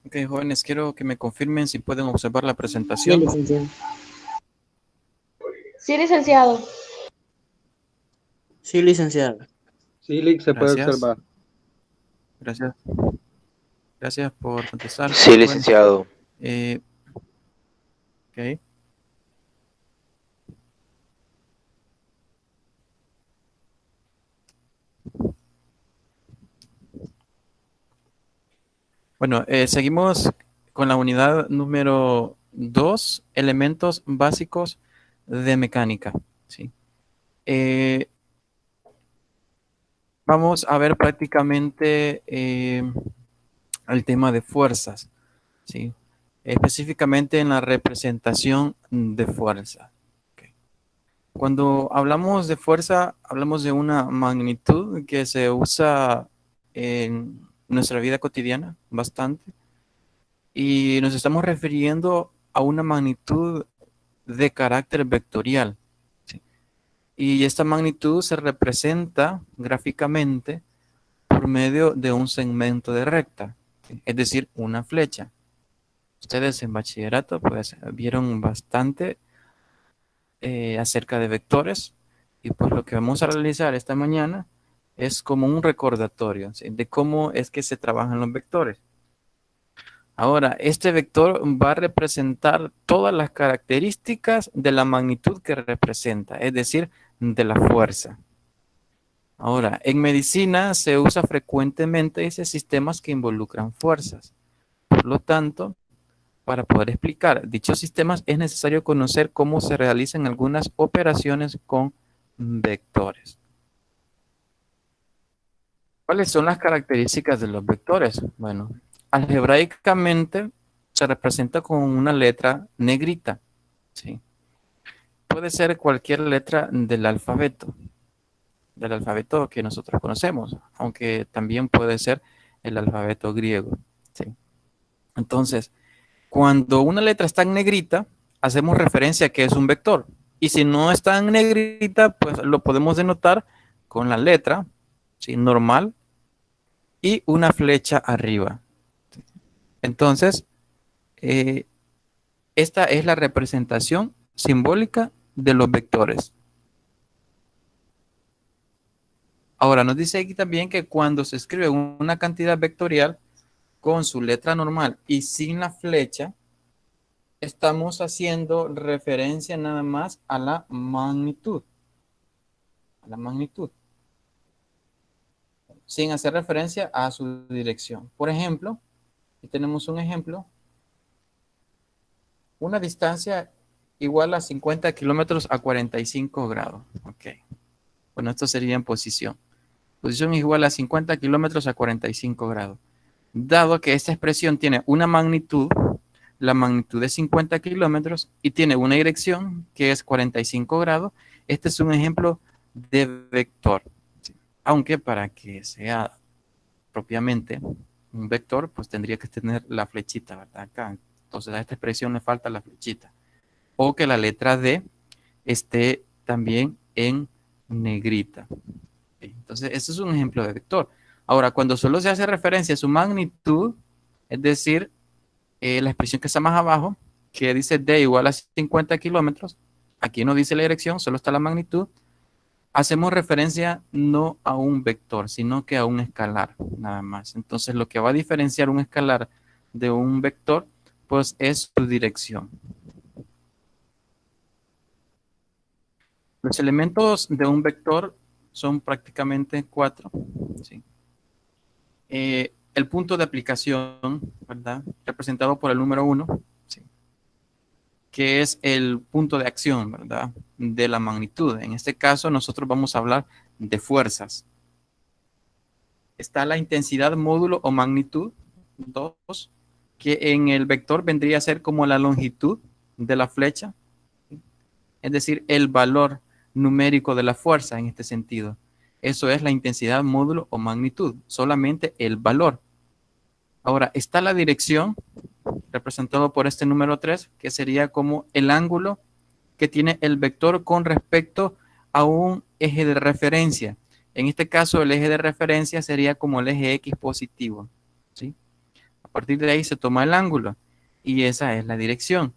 Ok, jóvenes, quiero que me confirmen si pueden observar la Sí, presentación. licenciado. Sí, licenciado. Sí, licenciado. Sí, Lick, se puede Gracias. observar. Gracias. Gracias por contestar, Sí, jóvenes. licenciado. Ok. Bueno, seguimos con la unidad número 2, elementos básicos de mecánica. ¿Sí? Eh, Vamos a ver prácticamente el tema de fuerzas, ¿sí? Específicamente en la representación de fuerza. Okay. Cuando hablamos de fuerza, hablamos de una magnitud que se usa en nuestra vida cotidiana bastante y nos estamos refiriendo a una magnitud de carácter vectorial. ¿Sí? Y esta magnitud se representa gráficamente por medio de un segmento de recta, ¿sí? Es decir, una flecha. Ustedes en bachillerato pues vieron bastante acerca de vectores y pues lo que vamos a realizar esta mañana es como un recordatorio, ¿sí? De cómo es que se trabajan los vectores. Ahora, este vector va a representar todas las características de la magnitud que representa, es decir, de la fuerza. Ahora, en medicina se usa frecuentemente esos sistemas que involucran fuerzas. Por lo tanto, para poder explicar dichos sistemas es necesario conocer cómo se realizan algunas operaciones con vectores. ¿Cuáles son las características de los vectores? Bueno, algebraicamente se representa con una letra negrita, ¿sí? Puede ser cualquier letra del alfabeto que nosotros conocemos, aunque también puede ser el alfabeto griego, ¿sí? Entonces, cuando una letra está en negrita, hacemos referencia a que es un vector. Y si no está en negrita, pues lo podemos denotar con la letra, ¿sí? Normal y una flecha arriba. Entonces, eh, esta es la representación simbólica de los vectores. Ahora, nos dice aquí también que cuando se escribe una cantidad vectorial con su letra normal y sin la flecha, estamos haciendo referencia nada más a la magnitud. A la magnitud. Sin hacer referencia a su dirección. Por ejemplo, aquí tenemos un ejemplo. Una distancia igual a 50 kilómetros a 45 grados. Ok. Bueno, esto sería en posición. Posición es igual a 50 kilómetros a 45 grados. Dado que esta expresión tiene una magnitud, la magnitud es 50 kilómetros y tiene una dirección que es 45 grados, este es un ejemplo de vector. Aunque para que sea propiamente un vector, pues tendría que tener la flechita, ¿verdad? Acá. Entonces a esta expresión le falta la flechita. O que la letra D esté también en negrita. Entonces, este es un ejemplo de vector. Ahora, cuando solo se hace referencia a su magnitud, es decir, la expresión que está más abajo, que dice D igual a 50 kilómetros, aquí no dice la dirección, solo está la magnitud, hacemos referencia no a un vector, sino que a un escalar, nada más. Entonces, lo que va a diferenciar un escalar de un vector, pues es su dirección. Los elementos de un vector son prácticamente 4, ¿sí? El punto de aplicación, ¿verdad? Representado por el número 1, ¿sí? que es el punto de acción, ¿verdad? De la magnitud. En este caso, nosotros vamos a hablar de fuerzas. Está la intensidad, módulo o magnitud, 2, que en el vector vendría a ser como la longitud de la flecha, es decir, el valor numérico de la fuerza en este sentido. Eso es la intensidad, módulo o magnitud, solamente el valor. Ahora, está la dirección, representado por este número 3, que sería como el ángulo que tiene el vector con respecto a un eje de referencia. En este caso, el eje de referencia sería como el eje X positivo, ¿sí? A partir de ahí se toma el ángulo y esa es la dirección.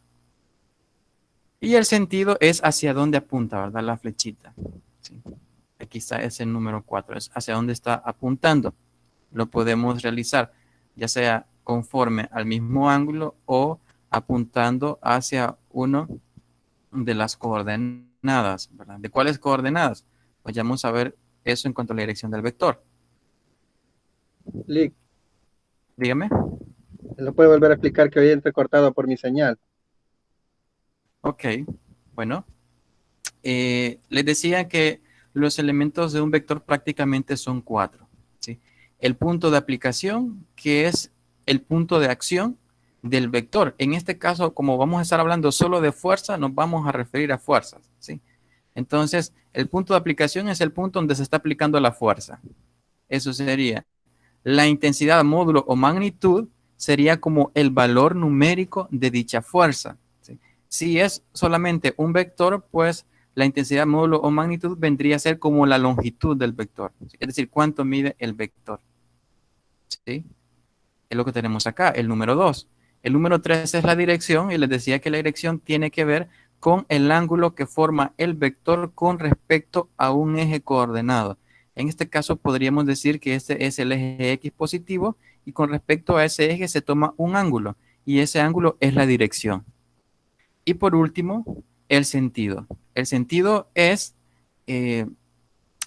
Y el sentido es hacia dónde apunta, ¿verdad? La flechita. ¿Sí? Aquí está ese número 4, es hacia dónde está apuntando. Lo podemos realizar, ya sea conforme al mismo ángulo o apuntando hacia uno de las coordenadas, ¿verdad? ¿De cuáles coordenadas? Pues ya vamos a ver eso en cuanto a la dirección del vector. Lick, Dígame. ¿lo puede volver a explicar que hoy he entrecortado por mi señal? Ok, bueno. Les decía que los elementos de un vector prácticamente son 4, ¿sí? El punto de aplicación, que es el punto de acción del vector. En este caso, como vamos a estar hablando solo de fuerza, nos vamos a referir a fuerzas, ¿sí? Entonces, el punto de aplicación es el punto donde se está aplicando la fuerza. Eso sería la intensidad, módulo o magnitud, sería como el valor numérico de dicha fuerza, ¿sí? Si es solamente un vector, pues la intensidad, módulo o magnitud vendría a ser como la longitud del vector, ¿sí? Es decir, cuánto mide el vector, ¿sí? Es lo que tenemos acá, el número 2. El número 3 es la dirección y les decía que la dirección tiene que ver con el ángulo que forma el vector con respecto a un eje coordenado. En este caso podríamos decir que este es el eje X positivo y con respecto a ese eje se toma un ángulo y ese ángulo es la dirección. Y por último, el sentido. El sentido es eh,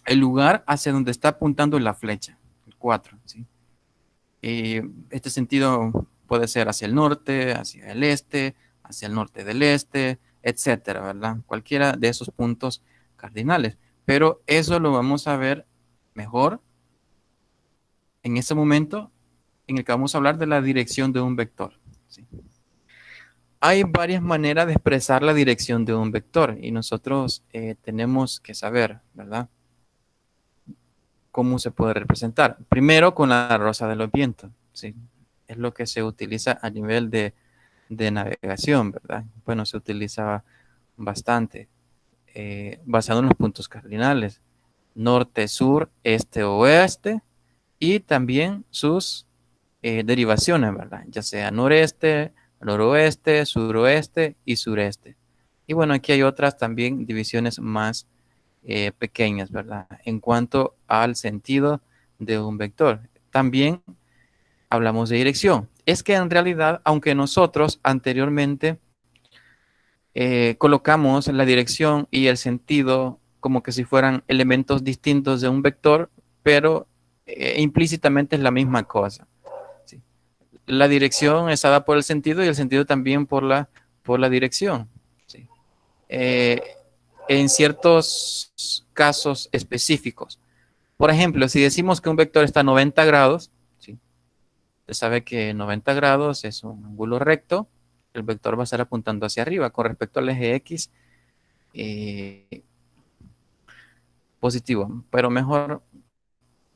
el lugar hacia donde está apuntando la flecha, el 4, ¿sí? Este sentido puede ser hacia el norte, hacia el este, hacia el norte del este, etcétera, ¿verdad? Cualquiera de esos puntos cardinales. Pero eso lo vamos a ver mejor en ese momento en el que vamos a hablar de la dirección de un vector, ¿sí? Hay varias maneras de expresar la dirección de un vector y nosotros tenemos que saber, ¿verdad? Cómo se puede representar. Primero con la rosa de los vientos, ¿sí? Es lo que se utiliza a nivel de navegación, ¿verdad? Bueno, se utilizaba bastante, basado en los puntos cardinales, norte, sur, este, oeste, y también sus derivaciones, ¿verdad? Ya sea noreste, noroeste, suroeste y sureste. Y bueno, aquí hay otras también divisiones más pequeñas, ¿verdad? En cuanto al sentido de un vector. También hablamos de dirección. Es que en realidad, aunque nosotros anteriormente colocamos la dirección y el sentido como que si fueran elementos distintos de un vector, pero implícitamente es la misma cosa, ¿sí? La dirección es dada por el sentido y el sentido también por la dirección, ¿sí? Eh, en ciertos casos específicos. Por ejemplo, si decimos que un vector está a 90 grados, ¿sí? Usted sabe que 90 grados es un ángulo recto, el vector va a estar apuntando hacia arriba con respecto al eje X eh, positivo, pero mejor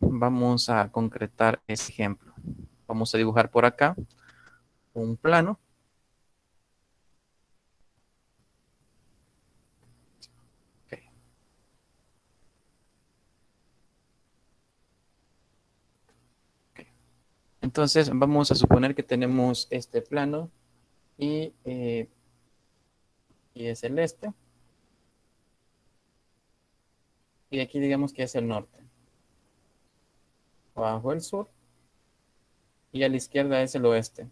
vamos a concretar ese ejemplo. Vamos a dibujar por acá un plano. Okay. Okay. Entonces vamos a suponer que tenemos este plano y es el este. Y aquí digamos que es el norte. Abajo el sur y a la izquierda es el oeste.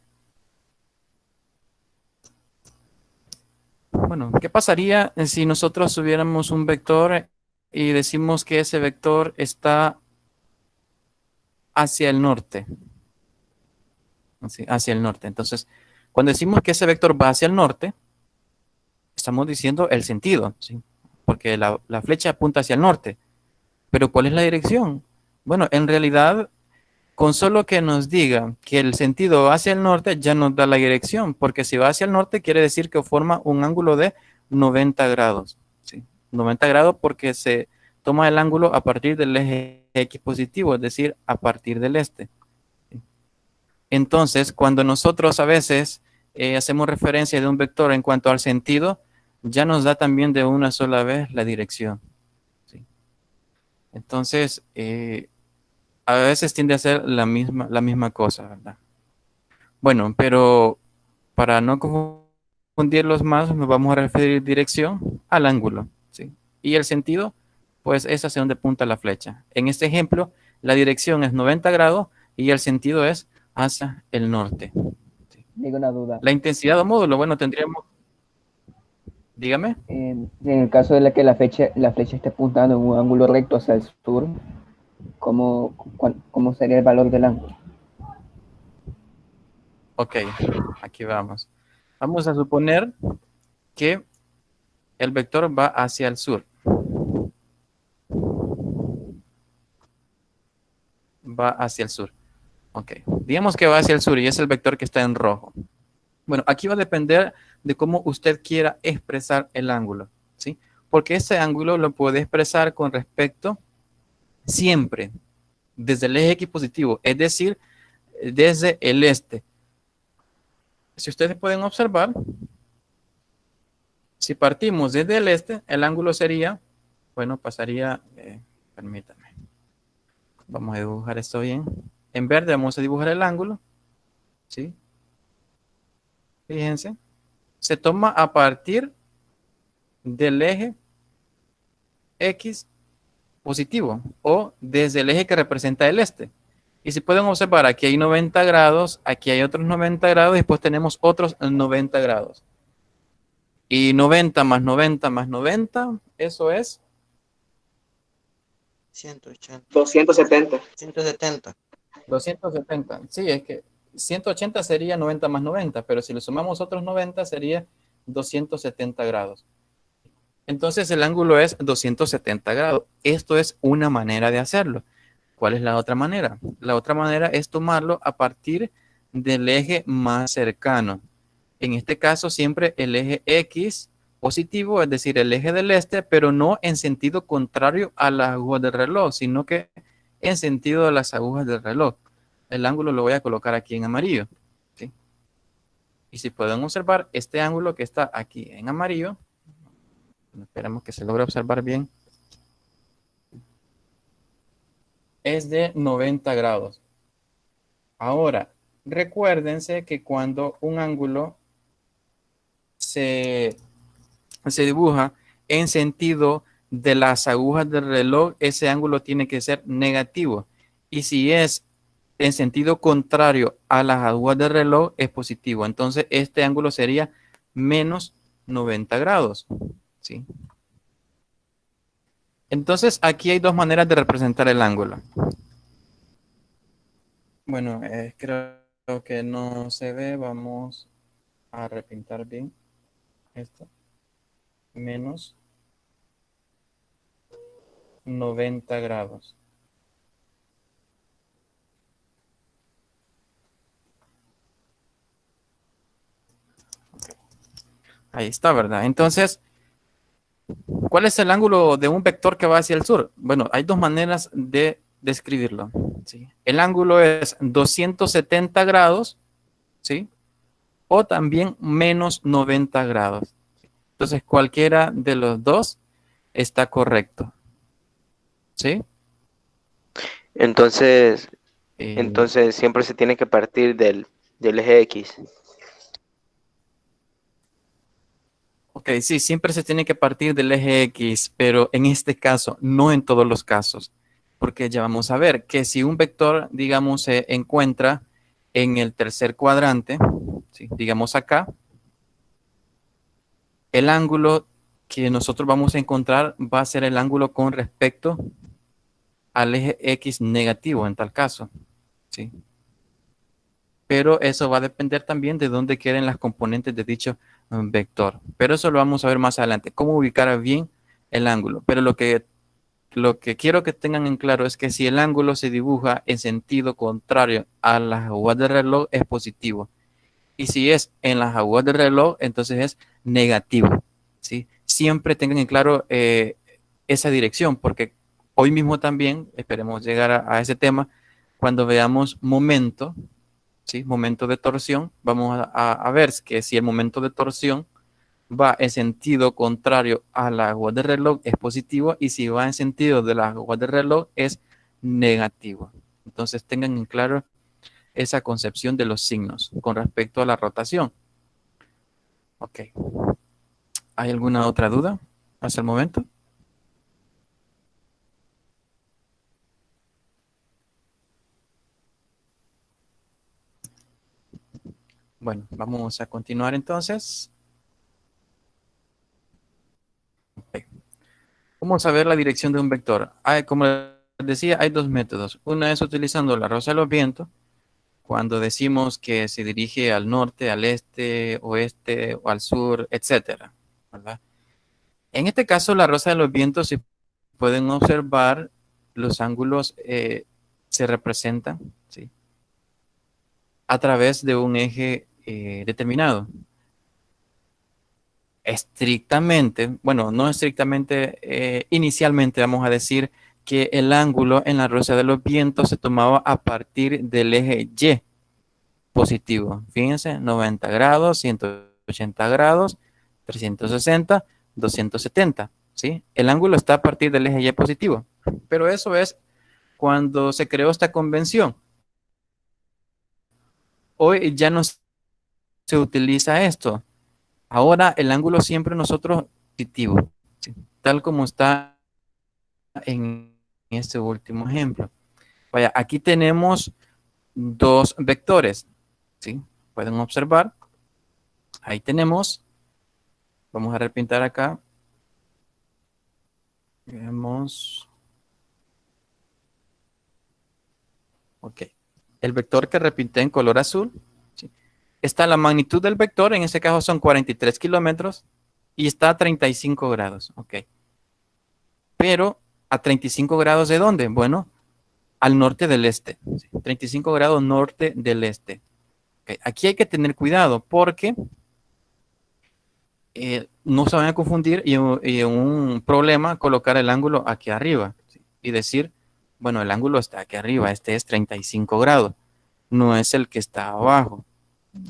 Bueno, ¿qué pasaría si nosotros tuviéramos un vector y decimos que ese vector está hacia el norte? Hacia el norte. Entonces, cuando decimos que ese vector va hacia el norte, estamos diciendo el sentido, ¿sí? Porque la flecha apunta hacia el norte. Pero ¿cuál es la dirección? Bueno, en realidad, con solo que nos diga que el sentido va hacia el norte, ya nos da la dirección, porque si va hacia el norte quiere decir que forma un ángulo de 90 grados, ¿sí? 90 grados porque se toma el ángulo a partir del eje X positivo, es decir, a partir del este. Entonces, cuando nosotros a veces hacemos referencia de un vector en cuanto al sentido, ya nos da también de una sola vez la dirección, ¿sí? Entonces, a veces tiende a ser la misma cosa, ¿verdad? Bueno, pero para no confundirlos más, nos vamos a referir dirección al ángulo, ¿sí? Y el sentido, pues es hacia donde apunta la flecha. En este ejemplo, la dirección es 90 grados y el sentido es hacia el norte. Digo una duda. La intensidad o módulo, bueno, tendríamos, dígame. En el caso de que la flecha esté apuntando en un ángulo recto hacia el sur, ¿cómo sería el valor del ángulo? Ok, aquí vamos. Vamos a suponer que el vector va hacia el sur. Va hacia el sur. Ok, digamos que va hacia el sur y es el vector que está en rojo. Bueno, aquí va a depender de cómo usted quiera expresar el ángulo, ¿sí? Porque ese ángulo lo puede expresar con respecto siempre desde el eje X positivo, es decir, desde el este. Si ustedes pueden observar, si partimos desde el este, el ángulo sería, bueno, pasaría, permítame, vamos a dibujar esto bien. En verde vamos a dibujar el ángulo, ¿sí? Fíjense, se toma a partir del eje X positivo o desde el eje que representa el este. Y si pueden observar, aquí hay 90 grados, aquí hay otros 90 grados y después tenemos otros 90 grados. Y 90 más 90 más 90, eso es 180. 270. 170. 270. Sí, es que 180 sería 90 más 90, pero si le sumamos otros 90 sería 270 grados. Entonces el ángulo es 270 grados. Esto es una manera de hacerlo. ¿Cuál es la otra manera? La otra manera es tomarlo a partir del eje más cercano. En este caso siempre el eje X positivo, es decir, el eje del este, pero no en sentido contrario a las agujas del reloj, sino que en sentido de las agujas del reloj. El ángulo lo voy a colocar aquí en amarillo, ¿sí? Y si pueden observar, este ángulo que está aquí en amarillo, esperamos que se logre observar bien, es de 90 grados. Ahora, recuérdense que cuando un ángulo se dibuja en sentido de las agujas del reloj, ese ángulo tiene que ser negativo. Y si es en sentido contrario a las agujas del reloj, es positivo. Entonces, este ángulo sería menos 90 grados, ¿sí? Entonces, aquí hay dos maneras de representar el ángulo. Bueno, creo que no se ve. Vamos a repintar bien esto. Menos 90 grados. Ahí está, ¿verdad? Entonces, ¿cuál es el ángulo de un vector que va hacia el sur? Bueno, hay dos maneras de describirlo, ¿sí? El ángulo es 270 grados, ¿sí? O también menos 90 grados. Entonces, cualquiera de los dos está correcto, ¿sí? Entonces, Eh, entonces siempre se tiene que partir del eje X. ok, sí, siempre se tiene que partir del eje X, pero en este caso, no en todos los casos, porque ya vamos a ver que si un vector, digamos, se encuentra en el tercer cuadrante, ¿sí? Digamos acá, el ángulo que nosotros vamos a encontrar va a ser el ángulo con respecto al eje X negativo en tal caso, ¿sí? Pero eso va a depender también de dónde queden las componentes de dicho vector. Pero eso lo vamos a ver más adelante, cómo ubicar bien el ángulo. Pero lo que quiero que tengan en claro es que si el ángulo se dibuja en sentido contrario a las agujas del reloj, es positivo. Y si es en las agujas del reloj, entonces es negativo, ¿sí? Siempre tengan en claro esa dirección, porque hoy mismo también, esperemos llegar a ese tema, cuando veamos momento, ¿sí? Momento de torsión, vamos a ver que si el momento de torsión va en sentido contrario a la agua del reloj es positivo y si va en sentido de la agua del reloj es negativo. Entonces tengan en claro esa concepción de los signos con respecto a la rotación. Ok. ¿Hay alguna otra duda hasta el momento? Bueno, vamos a continuar entonces. Ok. ¿Cómo saber la dirección de un vector? Como les decía, hay dos métodos. Una es utilizando la rosa de los vientos, cuando decimos que se dirige al norte, al este, oeste o al sur, etcétera, ¿verdad? En este caso, la rosa de los vientos, si pueden observar, los ángulos se representan, ¿sí? A través de un eje determinado. Estrictamente, bueno, no estrictamente, inicialmente vamos a decir que el ángulo en la rosa de los vientos se tomaba a partir del eje Y positivo. Fíjense, 90 grados, 180 grados, 360, 270, ¿sí? El ángulo está a partir del eje Y positivo. Pero eso es cuando se creó esta convención. Hoy ya no se utiliza esto. Ahora el ángulo siempre nosotros positivo, ¿sí? Tal como está en este último ejemplo. Vaya, aquí tenemos dos vectores, ¿sí? Pueden observar. Ahí tenemos. Vamos a repintar acá. Vemos. Ok. El vector que repinté en color azul, ¿sí? Está la magnitud del vector, en este caso son 43 kilómetros, y está a 35 grados. Ok. Pero, ¿a 35 grados de dónde? Bueno, al norte del este. ¿Sí? 35 grados norte del este. Okay. Aquí hay que tener cuidado porque no se van a confundir y un problema colocar el ángulo aquí arriba, ¿sí? Y decir, bueno, el ángulo está aquí arriba, este es 35 grados, no es el que está abajo,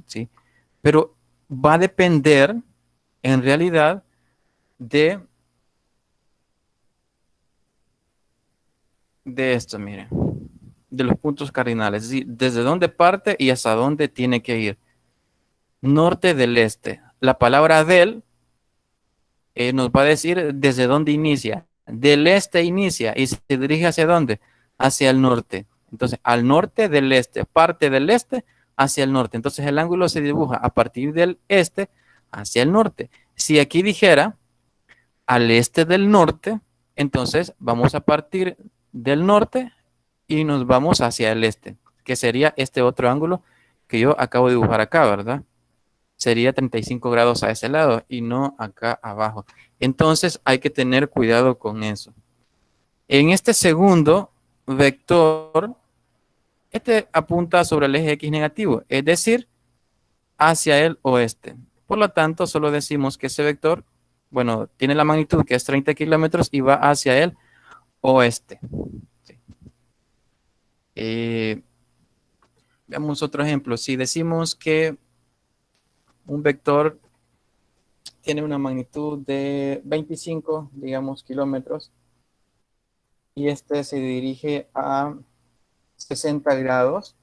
¿sí? Pero va a depender en realidad de esto, miren, de los puntos cardinales, es decir, desde dónde parte y hasta dónde tiene que ir. Norte del este. La palabra del nos va a decir desde dónde inicia. Del este inicia y se dirige hacia dónde? Hacia el norte. Entonces, al norte del este, parte del este hacia el norte. Entonces, el ángulo se dibuja a partir del este hacia el norte. Si aquí dijera al este del norte, entonces vamos a partir del norte y nos vamos hacia el este, que sería este otro ángulo que yo acabo de dibujar acá, ¿verdad? Sería 35 grados a ese lado y no acá abajo. Entonces hay que tener cuidado con eso. En este segundo vector, este apunta sobre el eje X negativo, es decir, hacia el oeste. Por lo tanto, solo decimos que ese vector, bueno, tiene la magnitud que es 30 kilómetros y va hacia el oeste. Sí. Veamos otro ejemplo. Si decimos que un vector tiene una magnitud de 25, digamos, kilómetros, y este se dirige a 60 grados,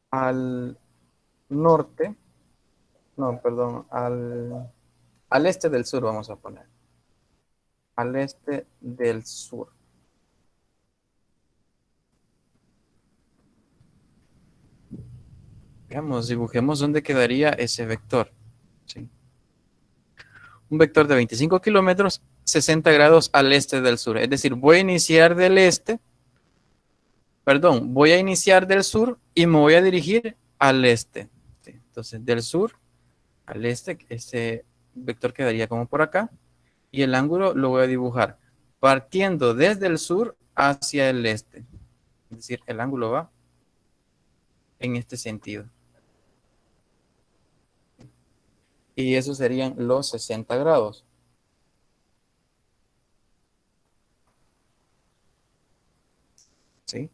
al norte, no, perdón, al este del sur, vamos a poner, al este del sur. Veamos, dibujemos dónde quedaría ese vector, ¿sí? Un vector de 25 kilómetros, 60 grados al este del sur. Es decir, voy a iniciar del este perdón, voy a iniciar del sur y me voy a dirigir al este. ¿Sí? Entonces, del sur al este, ese vector quedaría como por acá. Y el ángulo lo voy a dibujar partiendo desde el sur hacia el este. Es decir, el ángulo va en este sentido. Y eso serían los 60 grados. ¿Sí?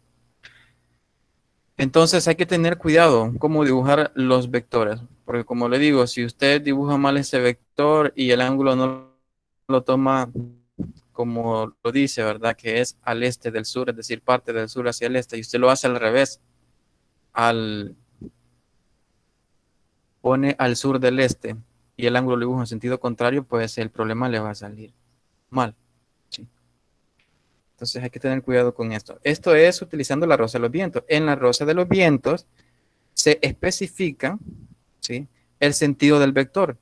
Entonces hay que tener cuidado cómo dibujar los vectores. Porque como le digo, si usted dibuja mal ese vector y el ángulo no lo toma como lo dice, ¿verdad? Que es al este del sur, es decir, parte del sur hacia el este, y usted lo hace al revés, pone al sur del este y el ángulo lo dibuja en sentido contrario, pues el problema le va a salir mal. ¿Sí? Entonces hay que tener cuidado con esto. Esto es utilizando la rosa de los vientos. En la rosa de los vientos se especifica, ¿sí?, el sentido del vector,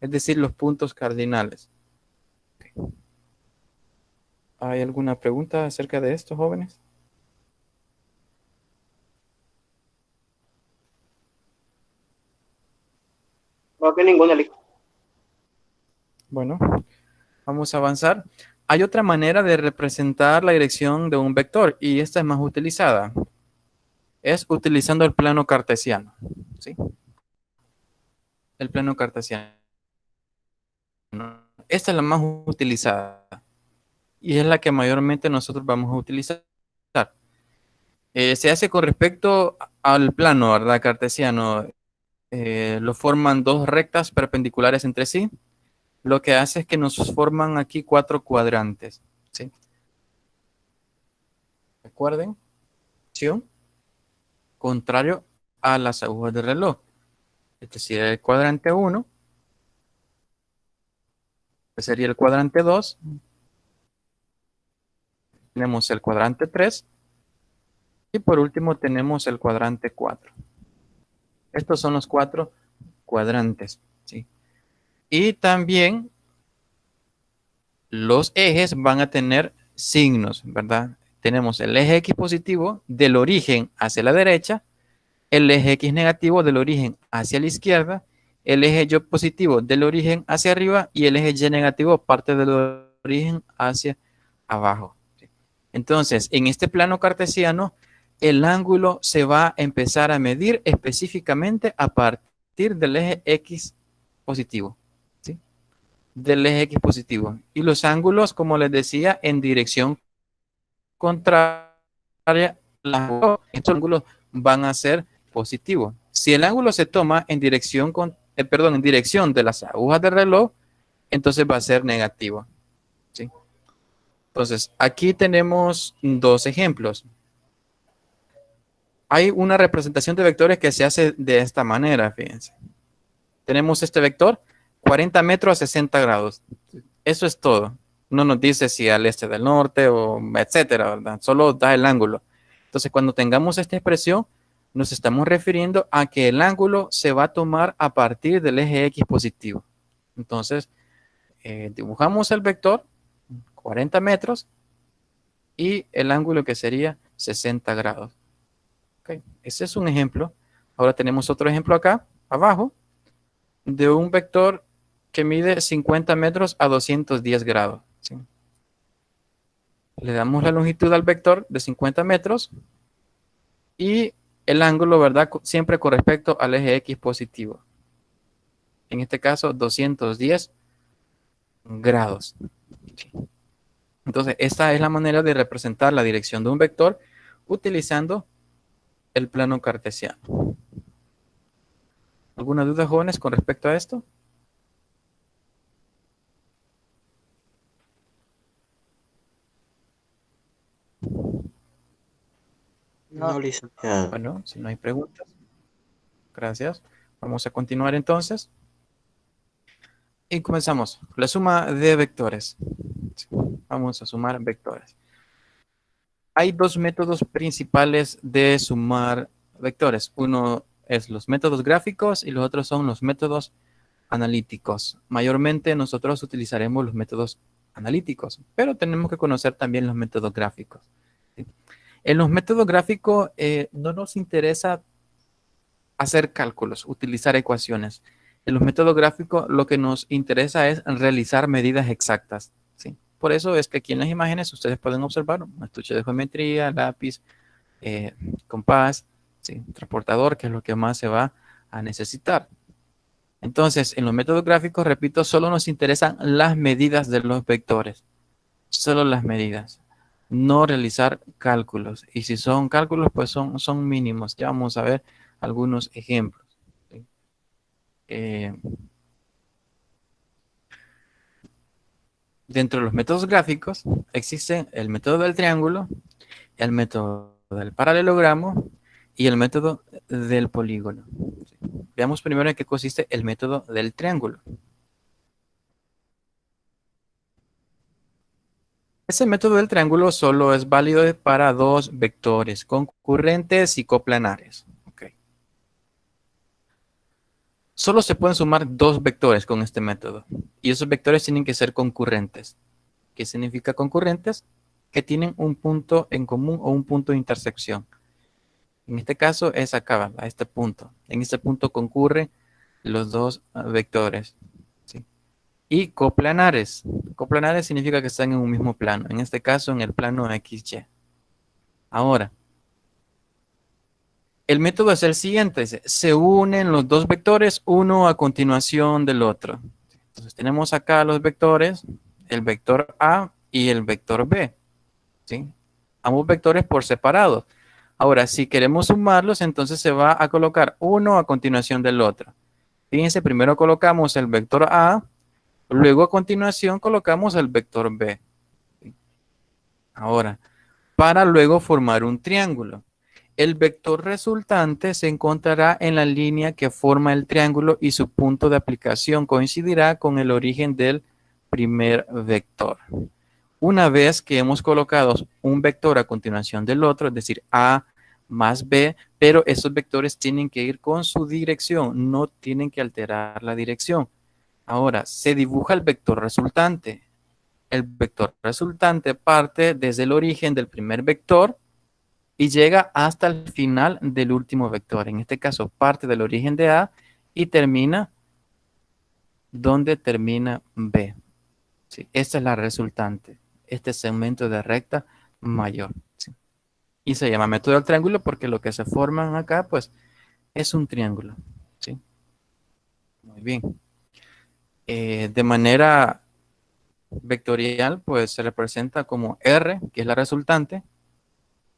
es decir, los puntos cardinales. ¿Hay alguna pregunta acerca de esto, jóvenes? No, que ninguna, Lick. Bueno, vamos a avanzar. Hay otra manera de representar la dirección de un vector y esta es más utilizada. Es utilizando el plano cartesiano. ¿Sí? El plano cartesiano. Esta es la más utilizada y es la que mayormente nosotros vamos a utilizar. Se hace con respecto al plano, ¿verdad? Cartesiano. Lo forman dos rectas perpendiculares entre sí. Lo que hace es que nos forman aquí 4 cuadrantes. ¿Sí? Recuerden, contrario a las agujas del reloj. Es decir, el cuadrante 1, que sería el cuadrante 2. Tenemos el cuadrante 3. Y por último tenemos el cuadrante 4. Estos son los 4 cuadrantes. ¿Sí? Y también los ejes van a tener signos, ¿verdad? Tenemos el eje X positivo del origen hacia la derecha, el eje X negativo del origen hacia la izquierda, el eje Y positivo del origen hacia arriba y el eje Y negativo parte del origen hacia abajo. Entonces, en este plano cartesiano, el ángulo se va a empezar a medir específicamente a partir del eje X positivo. ¿Sí? Del eje X positivo. Y los ángulos, como les decía, en dirección contraria, estos ángulos van a ser positivos. Si el ángulo se toma en dirección, en dirección de las agujas del reloj, entonces va a ser negativo. ¿Sí? Entonces, aquí tenemos dos ejemplos. Hay una representación de vectores que se hace de esta manera, fíjense. Tenemos este vector, 40 metros a 60 grados. Eso es todo. No nos dice si al este del norte o etcétera, ¿verdad? Solo da el ángulo. Entonces, cuando tengamos esta expresión, nos estamos refiriendo a que el ángulo se va a tomar a partir del eje X positivo. Entonces, dibujamos el vector, 40 metros, y el ángulo que sería 60 grados. Okay. Ese es un ejemplo. Ahora tenemos otro ejemplo acá, abajo, de un vector que mide 50 metros a 210 grados. ¿Sí? Le damos la longitud al vector de 50 metros y el ángulo, ¿verdad? Siempre con respecto al eje X positivo. En este caso, 210 grados. ¿Sí? Entonces, esta es la manera de representar la dirección de un vector utilizando el plano cartesiano. ¿Alguna duda, jóvenes, con respecto a esto? No, licenciado. Bueno, si no hay preguntas, gracias. Vamos a continuar entonces. Y comenzamos. La suma de vectores. Vamos a sumar vectores. Hay dos métodos principales de sumar vectores. Uno es los métodos gráficos y los otros son los métodos analíticos. Mayormente nosotros utilizaremos los métodos analíticos, pero tenemos que conocer también los métodos gráficos. ¿Sí? En los métodos gráficos no nos interesa hacer cálculos, utilizar ecuaciones. En los métodos gráficos lo que nos interesa es realizar medidas exactas, ¿sí? Por eso es que aquí en las imágenes ustedes pueden observar un estuche de geometría, lápiz, compás, ¿sí? Transportador, que es lo que más se va a necesitar. Entonces, en los métodos gráficos, repito, solo nos interesan las medidas de los vectores. Solo las medidas. No realizar cálculos. Y si son cálculos, pues son mínimos. Ya vamos a ver algunos ejemplos. ¿Sí? Dentro de los métodos gráficos existen el método del triángulo, el método del paralelogramo y el método del polígono. ¿Sí? Veamos primero en qué consiste el método del triángulo. Ese método del triángulo solo es válido para dos vectores concurrentes y coplanares. Okay. Solo se pueden sumar dos vectores con este método y esos vectores tienen que ser concurrentes. ¿Qué significa concurrentes? Que tienen un punto en común o un punto de intersección. En este caso es acá, a este punto. En este punto concurren los dos vectores. ¿Sí? Y coplanares. Coplanares significa que están en un mismo plano. En este caso, en el plano XY. Ahora, el método es el siguiente. Se unen los dos vectores, uno a continuación del otro. Entonces, tenemos acá los vectores, el vector A y el vector B. ¿Sí? Ambos vectores por separado. Ahora, si queremos sumarlos, entonces se va a colocar uno a continuación del otro. Fíjense, primero colocamos el vector A, luego a continuación colocamos el vector B. Ahora, para luego formar un triángulo. El vector resultante se encontrará en la línea que forma el triángulo y su punto de aplicación coincidirá con el origen del primer vector. Una vez que hemos colocado un vector a continuación del otro, es decir, A más B, pero esos vectores tienen que ir con su dirección, no tienen que alterar la dirección. Ahora, se dibuja el vector resultante. El vector resultante parte desde el origen del primer vector y llega hasta el final del último vector. En este caso, parte del origen de A y termina donde termina B. ¿Sí? Esta es la resultante. Este segmento de recta mayor. ¿Sí? Y se llama método del triángulo porque lo que se forman acá, pues, es un triángulo. ¿Sí? Muy bien. De manera vectorial, pues, se representa como R, que es la resultante.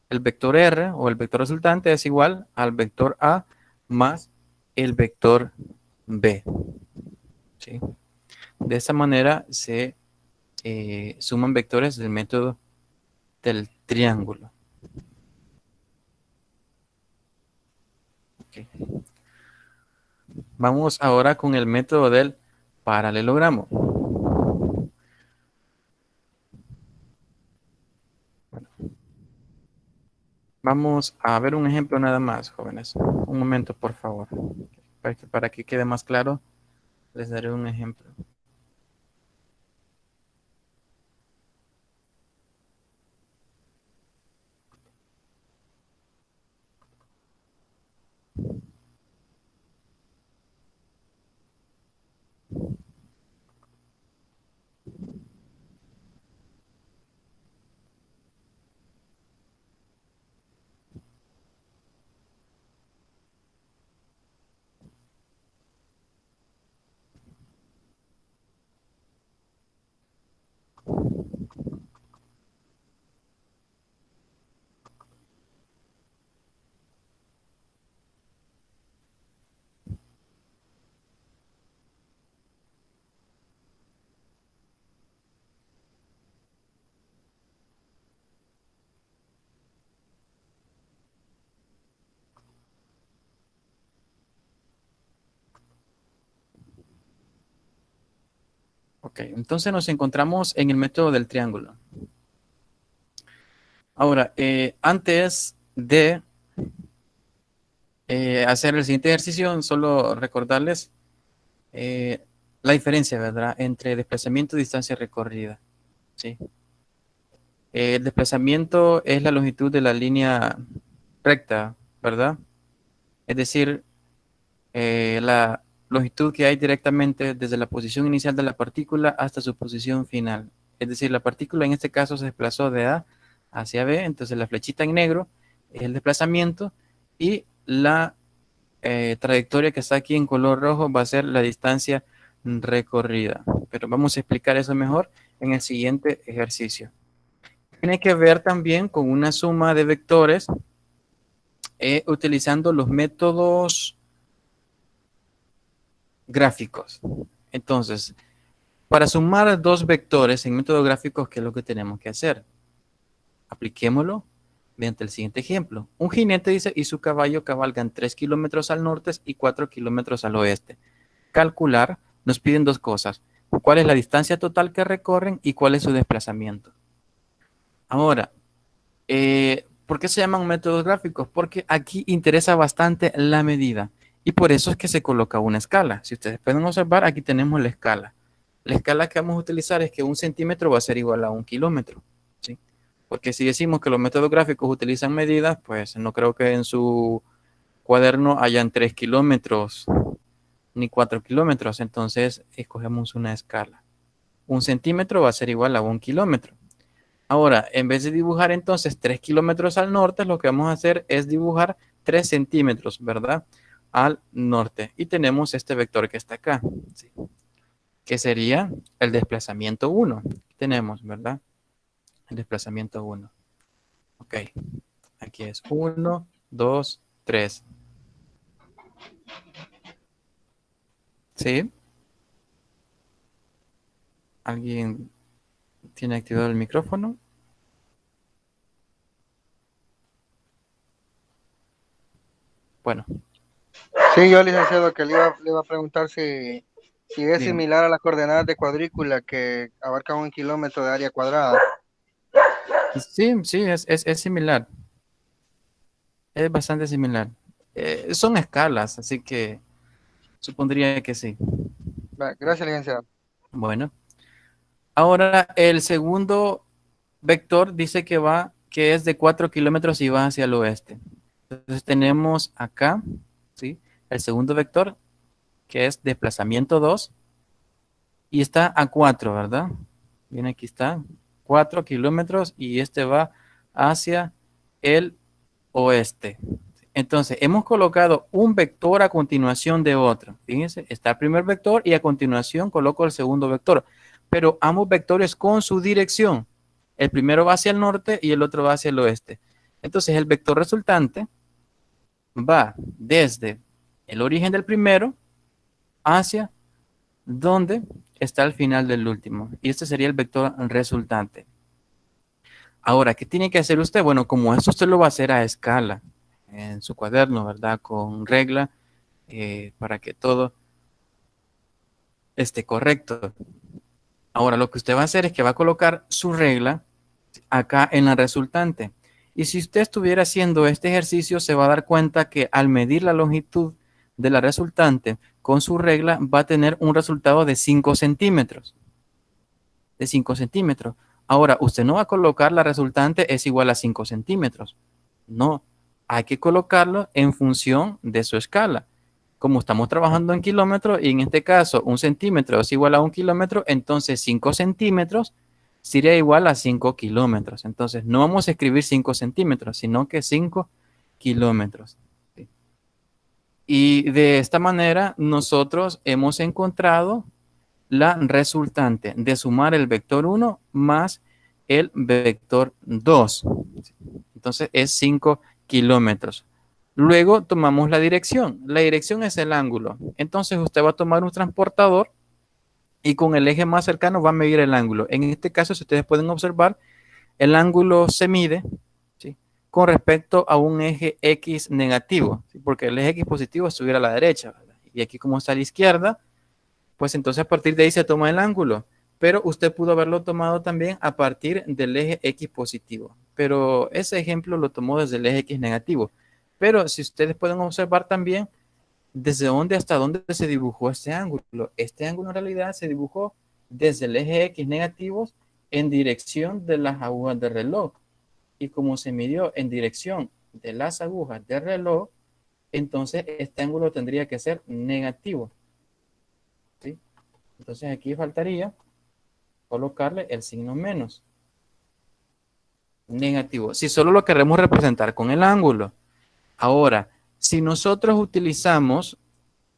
El vector R o el vector resultante es igual al vector A más el vector B. ¿Sí? De esa manera se suman vectores del método del triángulo. Okay. Vamos ahora con el método del paralelogramo. Bueno, vamos a ver un ejemplo nada más, jóvenes. Un momento, por favor. Para que quede más claro, les daré un ejemplo. Ok, entonces nos encontramos en el método del triángulo. Ahora, antes de hacer el siguiente ejercicio, solo recordarles la diferencia, ¿verdad?, entre desplazamiento y distancia recorrida. ¿Sí? El desplazamiento es la longitud de la línea recta, ¿verdad? Es decir, la longitud que hay directamente desde la posición inicial de la partícula hasta su posición final. Es decir, la partícula en este caso se desplazó de A hacia B, entonces la flechita en negro es el desplazamiento y la trayectoria que está aquí en color rojo va a ser la distancia recorrida. Pero vamos a explicar eso mejor en el siguiente ejercicio. Tiene que ver también con una suma de vectores utilizando los métodos gráficos. Entonces, para sumar dos vectores en métodos gráficos, ¿qué es lo que tenemos que hacer? Apliquémoslo mediante el siguiente ejemplo. Un jinete dice, y su caballo cabalgan 3 kilómetros al norte y 4 kilómetros al oeste. Calcular, nos piden dos cosas. ¿Cuál es la distancia total que recorren y cuál es su desplazamiento? Ahora, ¿por qué se llaman métodos gráficos? Porque aquí interesa bastante la medida. Y por eso es que se coloca una escala. Si ustedes pueden observar, aquí tenemos la escala. La escala que vamos a utilizar es que 1 centímetro va a ser igual a 1 kilómetro. ¿Sí? Porque si decimos que los métodos gráficos utilizan medidas, pues no creo que en su cuaderno hayan 3 kilómetros ni 4 kilómetros. Entonces, escogemos una escala. 1 centímetro va a ser igual a 1 kilómetro. Ahora, en vez de dibujar entonces 3 kilómetros al norte, lo que vamos a hacer es dibujar 3 centímetros, ¿verdad? Al norte. Y tenemos este vector que está acá, ¿sí? Que sería el desplazamiento 1. Tenemos, ¿verdad? El desplazamiento 1. Ok. Aquí es 1, 2, 3. ¿Sí? ¿Alguien tiene activado el micrófono? Bueno, Sí, yo, licenciado, que le iba a preguntar si es dígame. similar a las coordenadas de cuadrícula que abarcan 1 kilómetro de área cuadrada. Sí, sí, es similar. Es bastante similar. Son escalas, así que supondría que sí. Gracias, licenciado. Bueno, ahora el segundo vector dice que es de 4 kilómetros y va hacia el oeste. Entonces tenemos acá, ¿sí? El segundo vector, que es desplazamiento 2, y está a 4, ¿verdad? Bien, aquí está, 4 kilómetros, y este va hacia el oeste. Entonces, hemos colocado un vector a continuación de otro. Fíjense, está el primer vector y a continuación coloco el segundo vector. Pero ambos vectores con su dirección. El primero va hacia el norte y el otro va hacia el oeste. Entonces, el vector resultante va desde el origen del primero hacia donde está el final del último. Y este sería el vector resultante. Ahora, ¿qué tiene que hacer usted? Bueno, como esto usted lo va a hacer a escala en su cuaderno, ¿verdad? Con regla para que todo esté correcto. Ahora, lo que usted va a hacer es que va a colocar su regla acá en la resultante. Y si usted estuviera haciendo este ejercicio, se va a dar cuenta que al medir la longitud de la resultante con su regla, va a tener un resultado de 5 centímetros. De 5 centímetros. Ahora, usted no va a colocar la resultante es igual a 5 centímetros. No, hay que colocarlo en función de su escala. Como estamos trabajando en kilómetros y en este caso 1 centímetro es igual a 1 kilómetro, entonces 5 centímetros sería igual a 5 kilómetros. Entonces no vamos a escribir 5 centímetros, sino que 5 kilómetros. ¿Sí? Y de esta manera nosotros hemos encontrado la resultante de sumar el vector 1 más el vector 2. Entonces es 5 kilómetros. Luego tomamos la dirección. La dirección es el ángulo. Entonces usted va a tomar un transportador y con el eje más cercano va a medir el ángulo. En este caso, si ustedes pueden observar, el ángulo se mide, ¿sí?, con respecto a un eje X negativo, ¿sí?, porque el eje X positivo estuviera a la derecha, ¿verdad? Y aquí como está a la izquierda, pues entonces a partir de ahí se toma el ángulo. Pero usted pudo haberlo tomado también a partir del eje X positivo. Pero ese ejemplo lo tomó desde el eje X negativo. Pero si ustedes pueden observar también desde dónde hasta dónde se dibujó este ángulo. Este ángulo en realidad se dibujó desde el eje X negativo en dirección de las agujas del reloj. Y como se midió en dirección de las agujas del reloj, entonces este ángulo tendría que ser negativo, ¿sí? Entonces aquí faltaría colocarle el signo menos. Negativo. Si solo lo queremos representar con el ángulo. Ahora, si nosotros utilizamos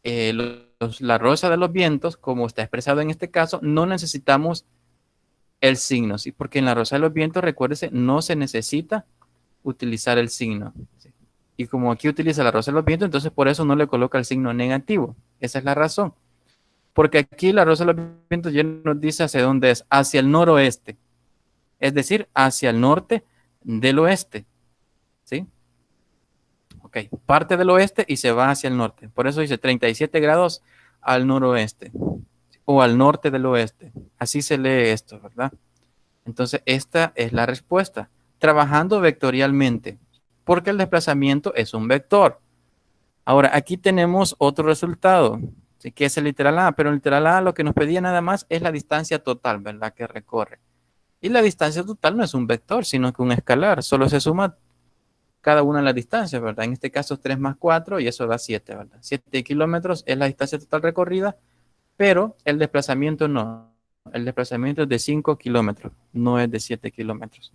la rosa de los vientos, como está expresado en este caso, no necesitamos el signo, ¿sí? Porque en la rosa de los vientos, recuérdese, no se necesita utilizar el signo, ¿sí? Y como aquí utiliza la rosa de los vientos, entonces por eso no le coloca el signo negativo. Esa es la razón. Porque aquí la rosa de los vientos ya nos dice hacia dónde es, hacia el noroeste. Es decir, hacia el norte del oeste, ¿sí? Ok, parte del oeste y se va hacia el norte. Por eso dice 37 grados al noroeste o al norte del oeste. Así se lee esto, ¿verdad? Entonces, esta es la respuesta. Trabajando vectorialmente, porque el desplazamiento es un vector. Ahora, aquí tenemos otro resultado, ¿sí? Que es el literal A, pero el literal A lo que nos pedía nada más es la distancia total, ¿verdad? Que recorre. Y la distancia total no es un vector, sino que un escalar. Solo se suma cada una de las distancias, ¿verdad? En este caso 3 más 4 y eso da 7, ¿verdad? 7 kilómetros es la distancia total recorrida, pero el desplazamiento no. El desplazamiento es de 5 kilómetros, no es de 7 kilómetros.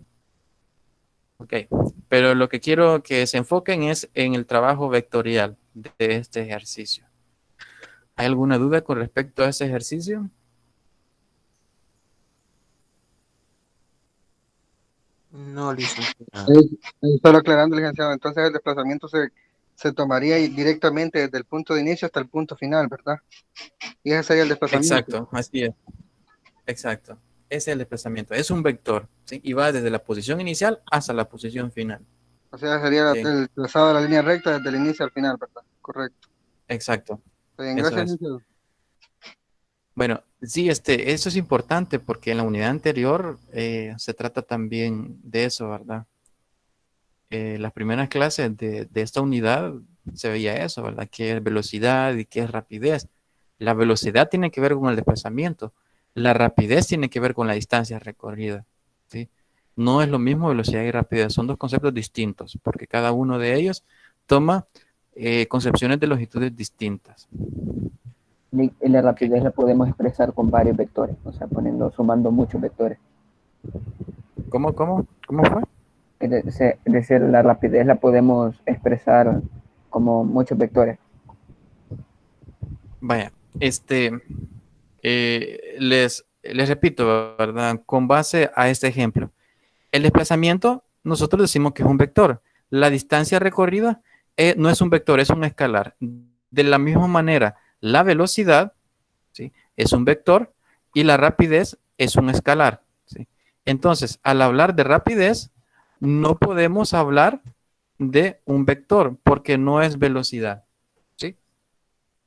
Ok, pero lo que quiero que se enfoquen es en el trabajo vectorial de este ejercicio. ¿Hay alguna duda con respecto a ese ejercicio? No, licenciado. Solo aclarando, licenciado, entonces el desplazamiento se tomaría directamente desde el punto de inicio hasta el punto final, ¿verdad? Y ese sería el desplazamiento. Exacto, así es. Exacto. Ese es el desplazamiento. Es un vector, ¿sí? Y va desde la posición inicial hasta la posición final. O sea, sería ¿Sí? el trazado de la línea recta desde el inicio al final, ¿verdad? Correcto. Exacto. Está bien, Eso gracias, es. licenciado. Bueno, sí, eso es importante porque en la unidad anterior se trata también de eso, ¿verdad? Las primeras clases de esta unidad se veía eso, ¿verdad? ¿Qué es velocidad y qué es rapidez? La velocidad tiene que ver con el desplazamiento. La rapidez tiene que ver con la distancia recorrida, ¿sí? No es lo mismo velocidad y rapidez, son dos conceptos distintos, porque cada uno de ellos toma concepciones de longitudes distintas. Y la ¿Ok? rapidez la podemos expresar con varios vectores, o sea, sumando muchos vectores. ¿Cómo fue? Es decir, la rapidez la podemos expresar como muchos vectores. Vaya, les repito, ¿verdad? Con base a este ejemplo, el desplazamiento, nosotros decimos que es un vector. La distancia recorrida no es un vector, es un escalar. De la misma manera, la velocidad, ¿sí? Es un vector y la rapidez es un escalar, ¿sí? Entonces, al hablar de rapidez, no podemos hablar de un vector porque no es velocidad, ¿sí?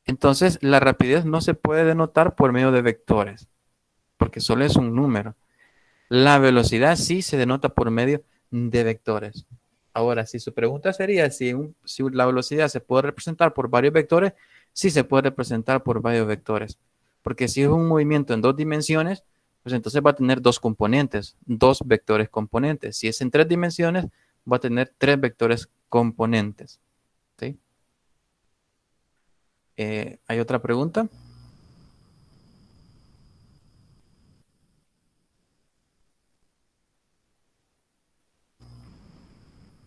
Entonces, la rapidez no se puede denotar por medio de vectores porque solo es un número. La velocidad sí se denota por medio de vectores. Ahora, si su pregunta sería si la velocidad se puede representar por varios vectores, sí se puede representar por varios vectores. Porque si es un movimiento en dos dimensiones, pues entonces va a tener dos componentes, dos vectores componentes. Si es en tres dimensiones, va a tener tres vectores componentes. ¿Sí? ¿Hay otra pregunta?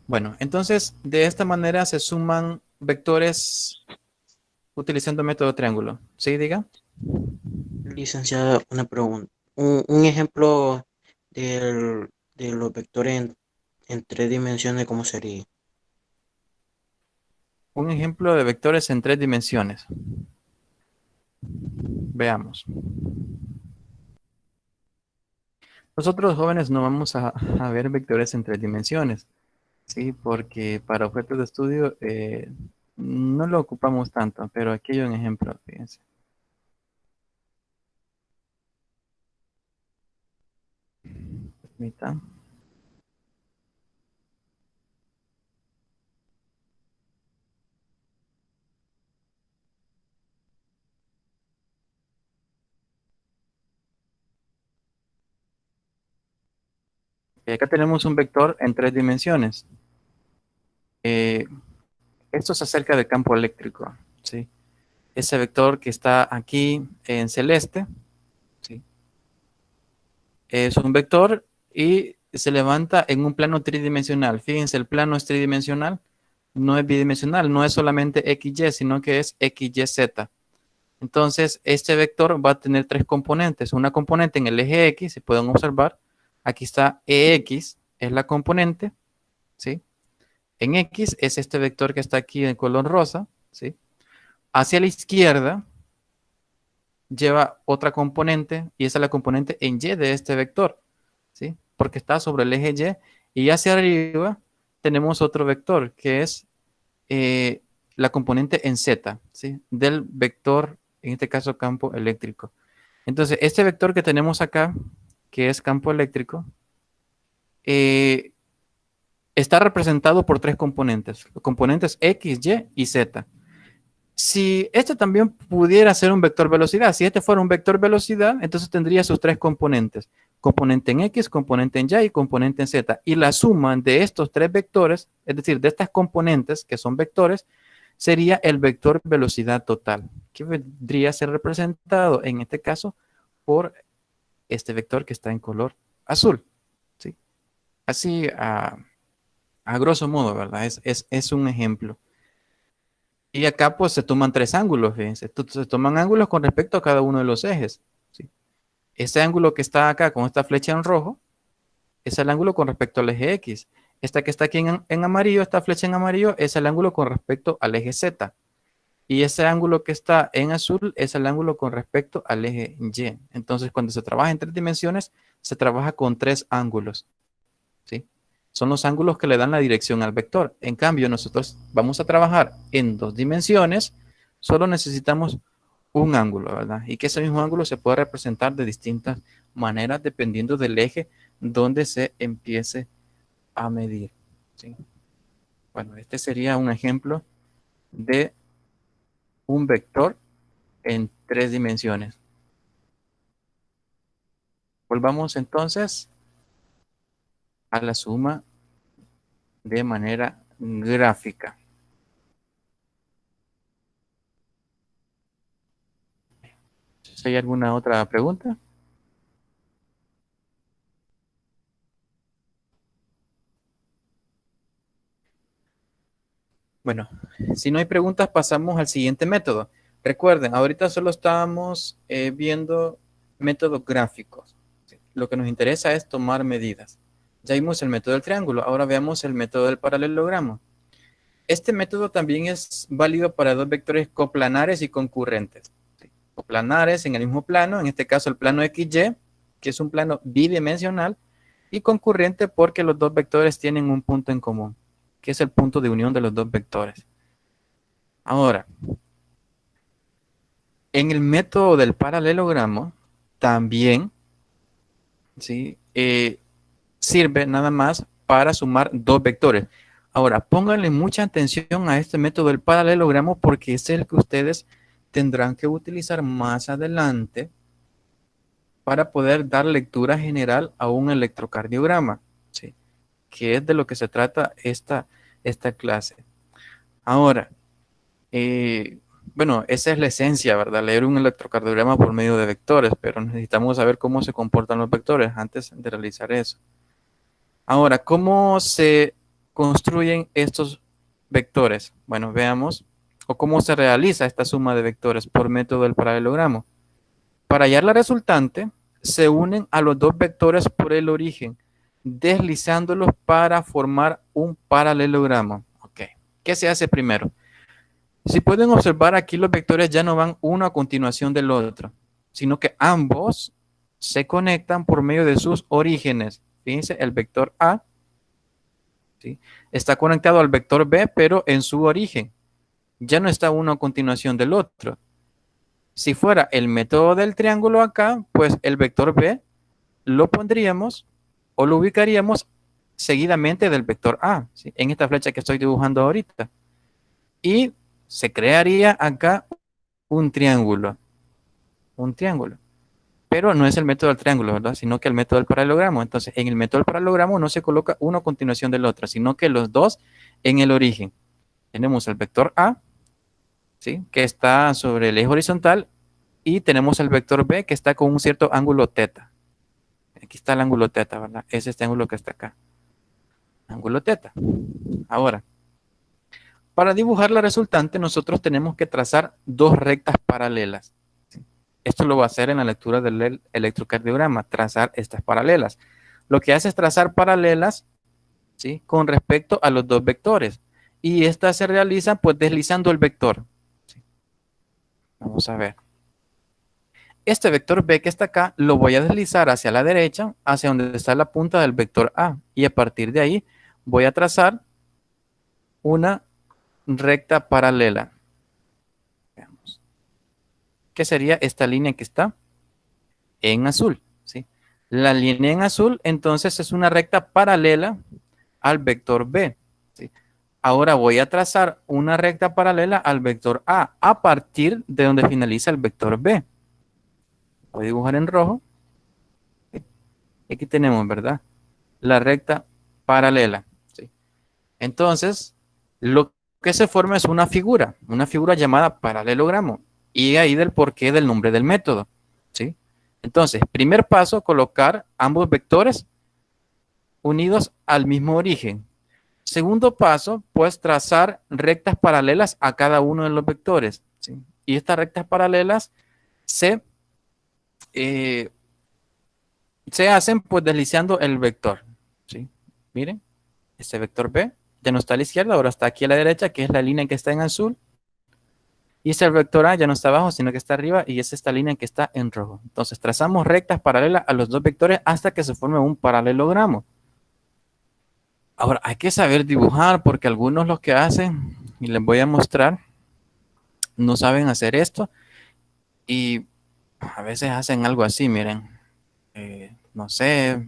Bueno, entonces de esta manera se suman vectores utilizando el método triángulo. ¿Sí, diga? Licenciado, una pregunta. Un ejemplo de los vectores en tres dimensiones, ¿cómo sería? Un ejemplo de vectores en tres dimensiones. Veamos. Nosotros jóvenes no vamos a ver vectores en tres dimensiones, ¿sí? Porque para objetos de estudio no lo ocupamos tanto, pero aquí hay un ejemplo, fíjense. Permita. Y acá tenemos un vector en 3 dimensiones. Esto es acerca del campo eléctrico, ¿sí? Ese vector que está aquí en celeste, ¿sí? Es un vector y se levanta en un plano tridimensional. Fíjense, el plano es tridimensional, no es bidimensional, no es solamente XY, sino que es XYZ. Entonces, este vector va a tener 3 componentes. Una componente en el eje X, se pueden observar. Aquí está EX, es la componente, ¿sí? En X es este vector que está aquí en color rosa, ¿sí? Hacia la izquierda lleva otra componente y esa es la componente en Y de este vector, ¿sí? Porque está sobre el eje Y y hacia arriba tenemos otro vector que es la componente en Z, ¿sí? Del vector, en este caso campo eléctrico. Entonces, este vector que tenemos acá, que es campo eléctrico, está representado por 3 componentes, los componentes X, Y y Z. Si este también pudiera ser un vector velocidad, si este fuera un vector velocidad, entonces tendría sus 3 componentes, componente en X, componente en Y y componente en Z. Y la suma de estos 3 vectores, es decir, de estas componentes que son vectores, sería el vector velocidad total, que vendría a ser representado en este caso por este vector que está en color azul, ¿sí? Así a grosso modo, ¿verdad? Es un ejemplo. Y acá pues se toman 3 ángulos, fíjense. Se toman ángulos con respecto a cada uno de los ejes, ¿sí? Ese ángulo que está acá con esta flecha en rojo es el ángulo con respecto al eje X. Esta que está aquí en amarillo, esta flecha en amarillo, es el ángulo con respecto al eje Z. Y ese ángulo que está en azul es el ángulo con respecto al eje Y. Entonces, cuando se trabaja en 3 dimensiones, se trabaja con 3 ángulos, ¿sí? Son los ángulos que le dan la dirección al vector. En cambio, nosotros vamos a trabajar en 2 dimensiones, solo necesitamos un ángulo, ¿verdad? Y que ese mismo ángulo se puede representar de distintas maneras dependiendo del eje donde se empiece a medir, ¿sí? Bueno, este sería un ejemplo de un vector en 3 dimensiones. Volvamos entonces a la suma de manera gráfica. ¿Hay alguna otra pregunta? Bueno, si no hay preguntas, pasamos al siguiente método. Recuerden, ahorita solo estábamos viendo métodos gráficos. ¿Sí? Lo que nos interesa es tomar medidas. Ya vimos el método del triángulo, ahora veamos el método del paralelogramo. Este método también es válido para 2 vectores coplanares y concurrentes. ¿Sí? Coplanares en el mismo plano, en este caso el plano XY, que es un plano bidimensional, y concurrente porque los 2 vectores tienen un punto en común, que es el punto de unión de los 2 vectores. Ahora, en el método del paralelogramo, también, ¿sí? Sirve nada más para sumar 2 vectores. Ahora, pónganle mucha atención a este método del paralelogramo porque es el que ustedes tendrán que utilizar más adelante para poder dar lectura general a un electrocardiograma, ¿sí? Que es de lo que se trata esta clase. Ahora, bueno, esa es la esencia, ¿verdad? Leer un electrocardiograma por medio de vectores, pero necesitamos saber cómo se comportan los vectores antes de realizar eso. Ahora, ¿cómo se construyen estos vectores? Bueno, veamos, o cómo se realiza esta suma de vectores por método del paralelogramo. Para hallar la resultante, se unen a los 2 vectores por el origen, deslizándolos para formar un paralelogramo. Ok, ¿qué se hace primero? Si pueden observar aquí los vectores ya no van uno a continuación del otro, sino que ambos se conectan por medio de sus orígenes. Fíjense, el vector A, ¿sí?, está conectado al vector B, pero en su origen. Ya no está uno a continuación del otro. Si fuera el método del triángulo acá, pues el vector B lo pondríamos o lo ubicaríamos seguidamente del vector A, ¿sí?, en esta flecha que estoy dibujando ahorita. Y se crearía acá un triángulo. Un triángulo. Pero no es el método del triángulo, ¿verdad? Sino que el método del paralelogramo. Entonces, en el método del paralelogramo no se coloca uno a continuación del otro, sino que los dos en el origen. Tenemos el vector A, ¿sí? Que está sobre el eje horizontal, y tenemos el vector B que está con un cierto ángulo teta. Aquí está el ángulo teta, ¿verdad? Es este ángulo que está acá. Ángulo teta. Ahora, para dibujar la resultante, nosotros tenemos que trazar dos rectas paralelas. Esto lo va a hacer en la lectura del electrocardiograma, trazar estas paralelas. Lo que hace es trazar paralelas, ¿sí? Con respecto a los dos vectores. Y estas se realizan pues deslizando el vector. ¿Sí? Vamos a ver. Este vector B que está acá lo voy a deslizar hacia la derecha, hacia donde está la punta del vector A. Y a partir de ahí voy a trazar una recta paralela. Veamos. ¿Qué sería esta línea que está en azul? ¿Sí? La línea en azul entonces es una recta paralela al vector B. ¿Sí? Ahora voy a trazar una recta paralela al vector a partir de donde finaliza el vector B. Voy a dibujar en rojo. Aquí tenemos, ¿verdad? La recta paralela. ¿Sí? Entonces, lo que se forma es una figura llamada paralelogramo. Y ahí del porqué del nombre del método. ¿Sí? Entonces, primer paso, colocar ambos vectores unidos al mismo origen. Segundo paso, pues trazar rectas paralelas a cada uno de los vectores. ¿Sí? Y estas rectas paralelas se, eh, se hacen pues deslizando el vector. ¿Sí? Miren, este vector B ya no está a la izquierda, ahora está aquí a la derecha, que es la línea que está en azul. Y este vector A ya no está abajo, sino que está arriba, y es esta línea que está en rojo. Entonces trazamos rectas paralelas a los dos vectores hasta que se forme un paralelogramo. Ahora, hay que saber dibujar porque algunos lo que hacen, y les voy a mostrar, no saben hacer esto y a veces hacen algo así, miren. No sé.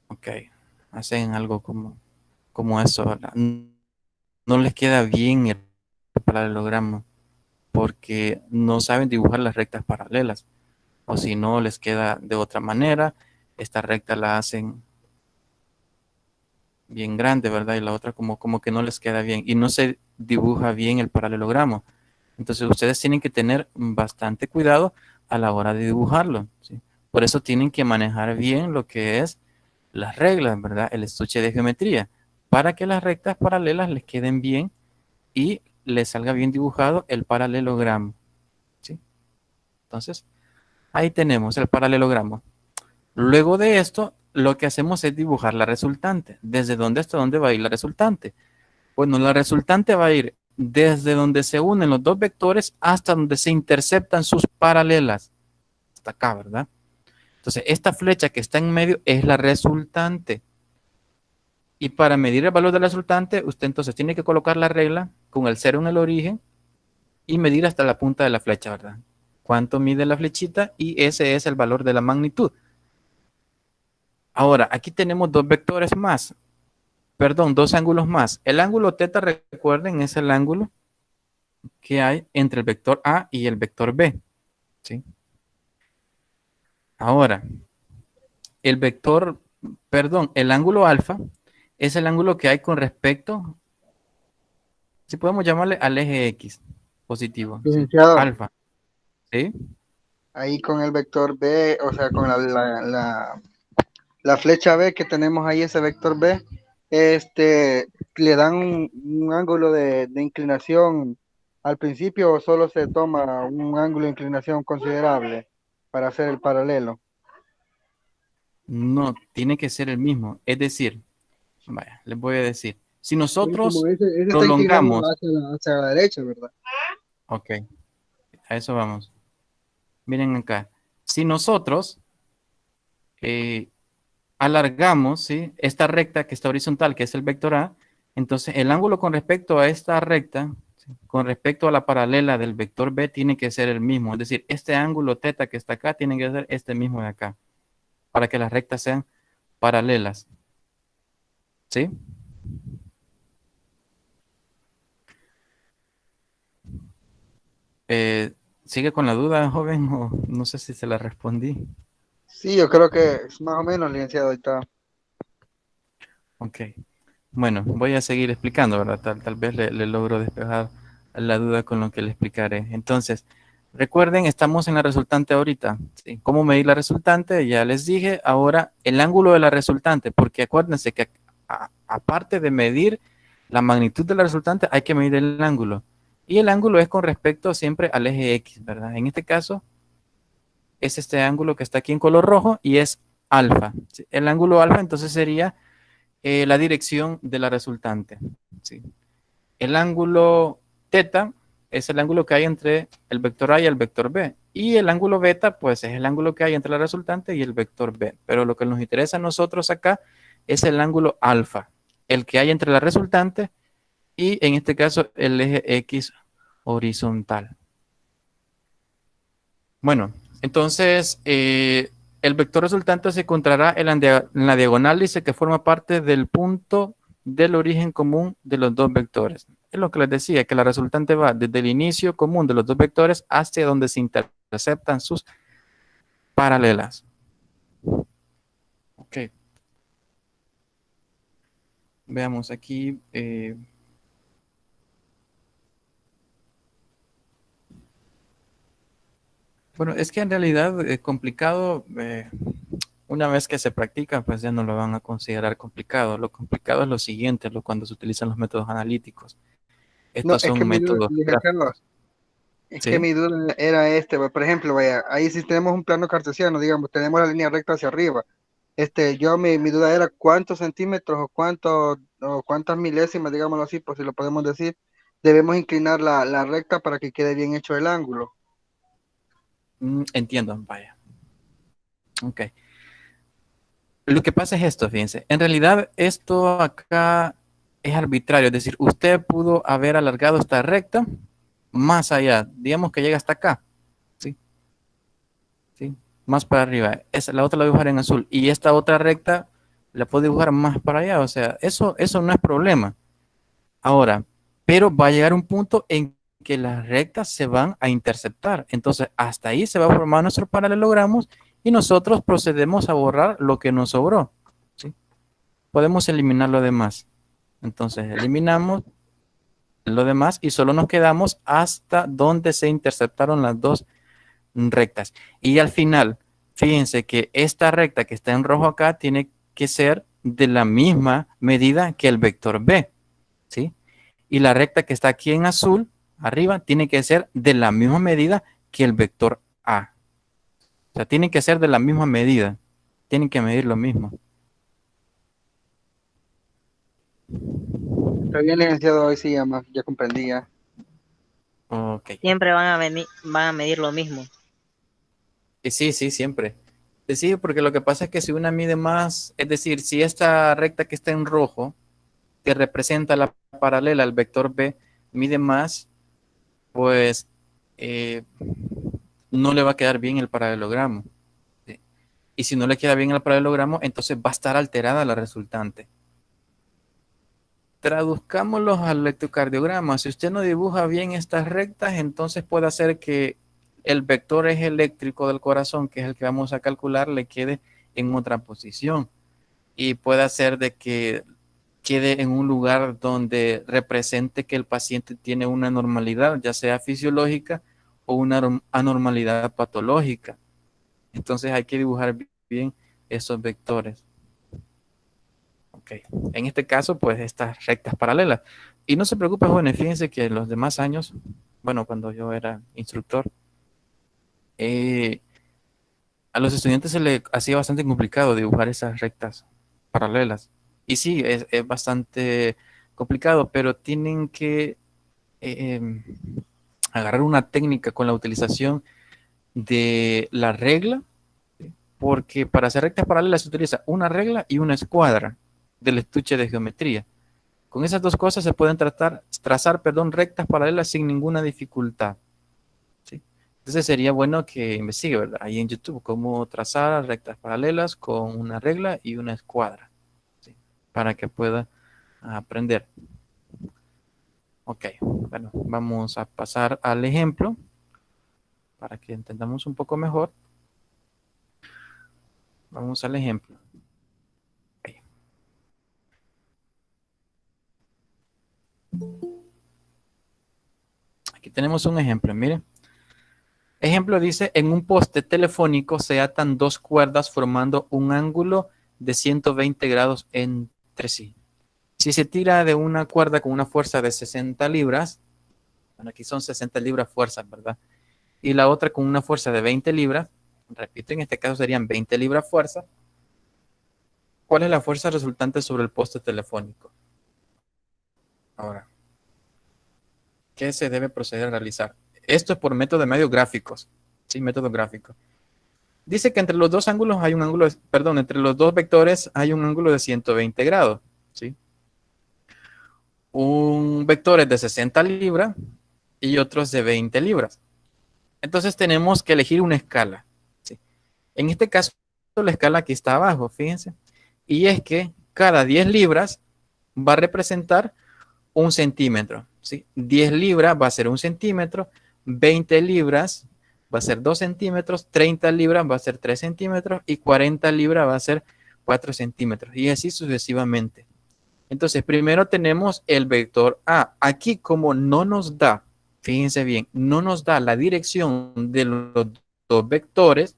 Ok. Hacen algo como eso, ¿verdad? No les queda bien el paralelogramo porque no saben dibujar las rectas paralelas. O si no, les queda de otra manera. Esta recta la hacen bien grande, ¿verdad? Y la otra como que no les queda bien. Y no se dibuja bien el paralelogramo. Entonces ustedes tienen que tener bastante cuidado a la hora de dibujarlo, ¿sí? Por eso tienen que manejar bien lo que es las reglas, ¿verdad? El estuche de geometría, para que las rectas paralelas les queden bien y les salga bien dibujado el paralelogramo, ¿sí? Entonces, ahí tenemos el paralelogramo. Luego de esto, lo que hacemos es dibujar la resultante. ¿Desde dónde hasta dónde va a ir la resultante? Bueno, la resultante va a ir desde donde se unen los dos vectores hasta donde se interceptan sus paralelas. Hasta acá, ¿verdad? Entonces, esta flecha que está en medio es la resultante. Y para medir el valor de la resultante, usted entonces tiene que colocar la regla con el 0 en el origen y medir hasta la punta de la flecha, ¿verdad? ¿Cuánto mide la flechita? Y ese es el valor de la magnitud. Ahora, aquí tenemos dos vectores más. Perdón, dos ángulos más. El ángulo teta, recuerden, es el ángulo que hay entre el vector A y el vector B. ¿Sí? Ahora, el vector, perdón, el ángulo alfa es el ángulo que hay con respecto, si podemos llamarle al eje X, positivo, ¿sí? Licenciado, Alfa, ¿sí? ahí con el vector B, o sea, con la flecha B que tenemos ahí, ese vector B, le dan un ángulo de inclinación al principio o solo se toma un ángulo de inclinación considerable para hacer el paralelo. No, tiene que ser el mismo. Es decir, vaya, les voy a decir, si Sí, como nosotros ese está inclinado prolongamos, hacia la derecha, ¿verdad? ok, a eso vamos. Miren acá, si nosotros eh, alargamos, ¿sí? Esta recta que está horizontal, que es el vector A, entonces el ángulo con respecto a esta recta, ¿sí? Con respecto a la paralela del vector B, tiene que ser el mismo. Es decir, este ángulo teta que está acá tiene que ser este mismo de acá, para que las rectas sean paralelas. ¿Sí? ¿Sigue con la duda, joven? O no sé si se la respondí. Sí, yo creo que es más o menos, licenciado, ahorita. Ok. Bueno, voy a seguir explicando, ¿verdad? Tal vez le logro despejar la duda con lo que le explicaré. Entonces, recuerden, estamos en la resultante ahorita. ¿Sí? ¿Cómo medir la resultante? Ya les dije. Ahora, el ángulo de la resultante, porque acuérdense que aparte de medir la magnitud de la resultante, hay que medir el ángulo. Y el ángulo es con respecto siempre al eje X, ¿verdad? En este caso, es este ángulo que está aquí en color rojo y es alfa. ¿Sí? El ángulo alfa entonces sería la dirección de la resultante. ¿Sí? El ángulo teta es el ángulo que hay entre el vector A y el vector B. Y el ángulo beta, pues es el ángulo que hay entre la resultante y el vector B. Pero lo que nos interesa a nosotros acá es el ángulo alfa, el que hay entre la resultante y en este caso el eje X horizontal. Bueno, entonces el vector resultante se encontrará en la diagonal, dice que forma parte del punto del origen común de los dos vectores. Es lo que les decía, que la resultante va desde el inicio común de los dos vectores hasta donde se interceptan sus paralelas. Ok, veamos aquí. Bueno, es que en realidad complicado, una vez que se practica, pues ya no lo van a considerar complicado. Lo complicado es lo siguiente, cuando se utilizan los métodos analíticos. No, Estos es que son mi duda, métodos licenciado, gráficos, es que ¿sí? mi duda era por ejemplo, vaya, ahí si tenemos un plano cartesiano, digamos, tenemos la línea recta hacia arriba. Mi duda era cuántos centímetros o cuántas milésimas, digámoslo así, por si lo podemos decir, debemos inclinar la recta para que quede bien hecho el ángulo. Entiendo, vaya. Ok. Lo que pasa es esto, fíjense. En realidad, esto acá es arbitrario. Es decir, usted pudo haber alargado esta recta más allá. Digamos que llega hasta acá. ¿Sí? ¿Sí? Más para arriba. La otra la voy a dibujar en azul. Y esta otra recta la puedo dibujar más para allá. O sea, eso no es problema. Ahora, pero va a llegar un punto en que las rectas se van a interceptar. Entonces, hasta ahí se va a formar nuestro paralelogramo y nosotros procedemos a borrar lo que nos sobró. ¿Sí? Podemos eliminar lo demás. Entonces, eliminamos lo demás y solo nos quedamos hasta donde se interceptaron las dos rectas. Y al final, fíjense que esta recta que está en rojo acá tiene que ser de la misma medida que el vector B. ¿Sí? Y la recta que está aquí en azul, arriba, tiene que ser de la misma medida que el vector A. O sea, tienen que ser de la misma medida. Tienen que medir lo mismo. Está bien, licenciado, hoy sí ya comprendí ya. Ok. Siempre van a medir lo mismo. Sí, sí, siempre. Sí, porque lo que pasa es que si una mide más, es decir, si esta recta que está en rojo, que representa la paralela al vector B, mide más, pues eh, no le va a quedar bien el paralelogramo. ¿Sí? Y si no le queda bien el paralelogramo, entonces va a estar alterada la resultante. Traduzcámoslos al electrocardiograma. Si usted no dibuja bien estas rectas, entonces puede hacer que el vector eje eléctrico del corazón, que es el que vamos a calcular, le quede en otra posición. Y puede hacer de que quede en un lugar donde represente que el paciente tiene una normalidad, ya sea fisiológica o una anormalidad patológica. Entonces hay que dibujar bien esos vectores. Ok, en este caso, pues estas rectas paralelas. Y no se preocupe, jóvenes, fíjense que en los demás años, bueno, cuando yo era instructor, eh, a los estudiantes se les hacía bastante complicado dibujar esas rectas paralelas. Y sí, es bastante complicado, pero tienen que eh, agarrar una técnica con la utilización de la regla, porque para hacer rectas paralelas se utiliza una regla y una escuadra del estuche de geometría. Con esas dos cosas se pueden trazar rectas paralelas sin ninguna dificultad. ¿Sí? Entonces sería bueno que investigue, ¿verdad? Ahí en YouTube, cómo trazar rectas paralelas con una regla y una escuadra. ¿Sí? Para que pueda aprender. Ok, bueno, vamos a pasar al ejemplo. para que entendamos un poco mejor. Vamos al ejemplo. Ahí. Aquí tenemos un ejemplo, miren. Ejemplo dice, en un poste telefónico se atan dos cuerdas formando un ángulo de 120 grados entre sí. Si se tira de una cuerda con una fuerza de 60 libras, bueno, aquí son 60 libras fuerzas, ¿verdad? Y la otra con una fuerza de 20 libras, repito, en este caso serían 20 libras fuerza. ¿Cuál es la fuerza resultante sobre el poste telefónico? Ahora, ¿qué se debe proceder a realizar? Esto es por método de medios gráficos. Sí, método gráfico. Dice que entre los dos ángulos hay un ángulo, perdón, entre los dos vectores hay un ángulo de 120 grados. ¿Sí? Un vector es de 60 libras y otro es de 20 libras. Entonces tenemos que elegir una escala. ¿Sí? En este caso, la escala aquí está abajo, fíjense. Y es que cada 10 libras va a representar un centímetro. ¿Sí? 10 libras va a ser un centímetro, 20 libras va a ser 2 centímetros, 30 libras va a ser 3 centímetros y 40 libras va a ser 4 centímetros. Y así sucesivamente. Entonces, primero tenemos el vector A. Aquí, como no nos da, fíjense bien, no nos da la dirección de los dos vectores,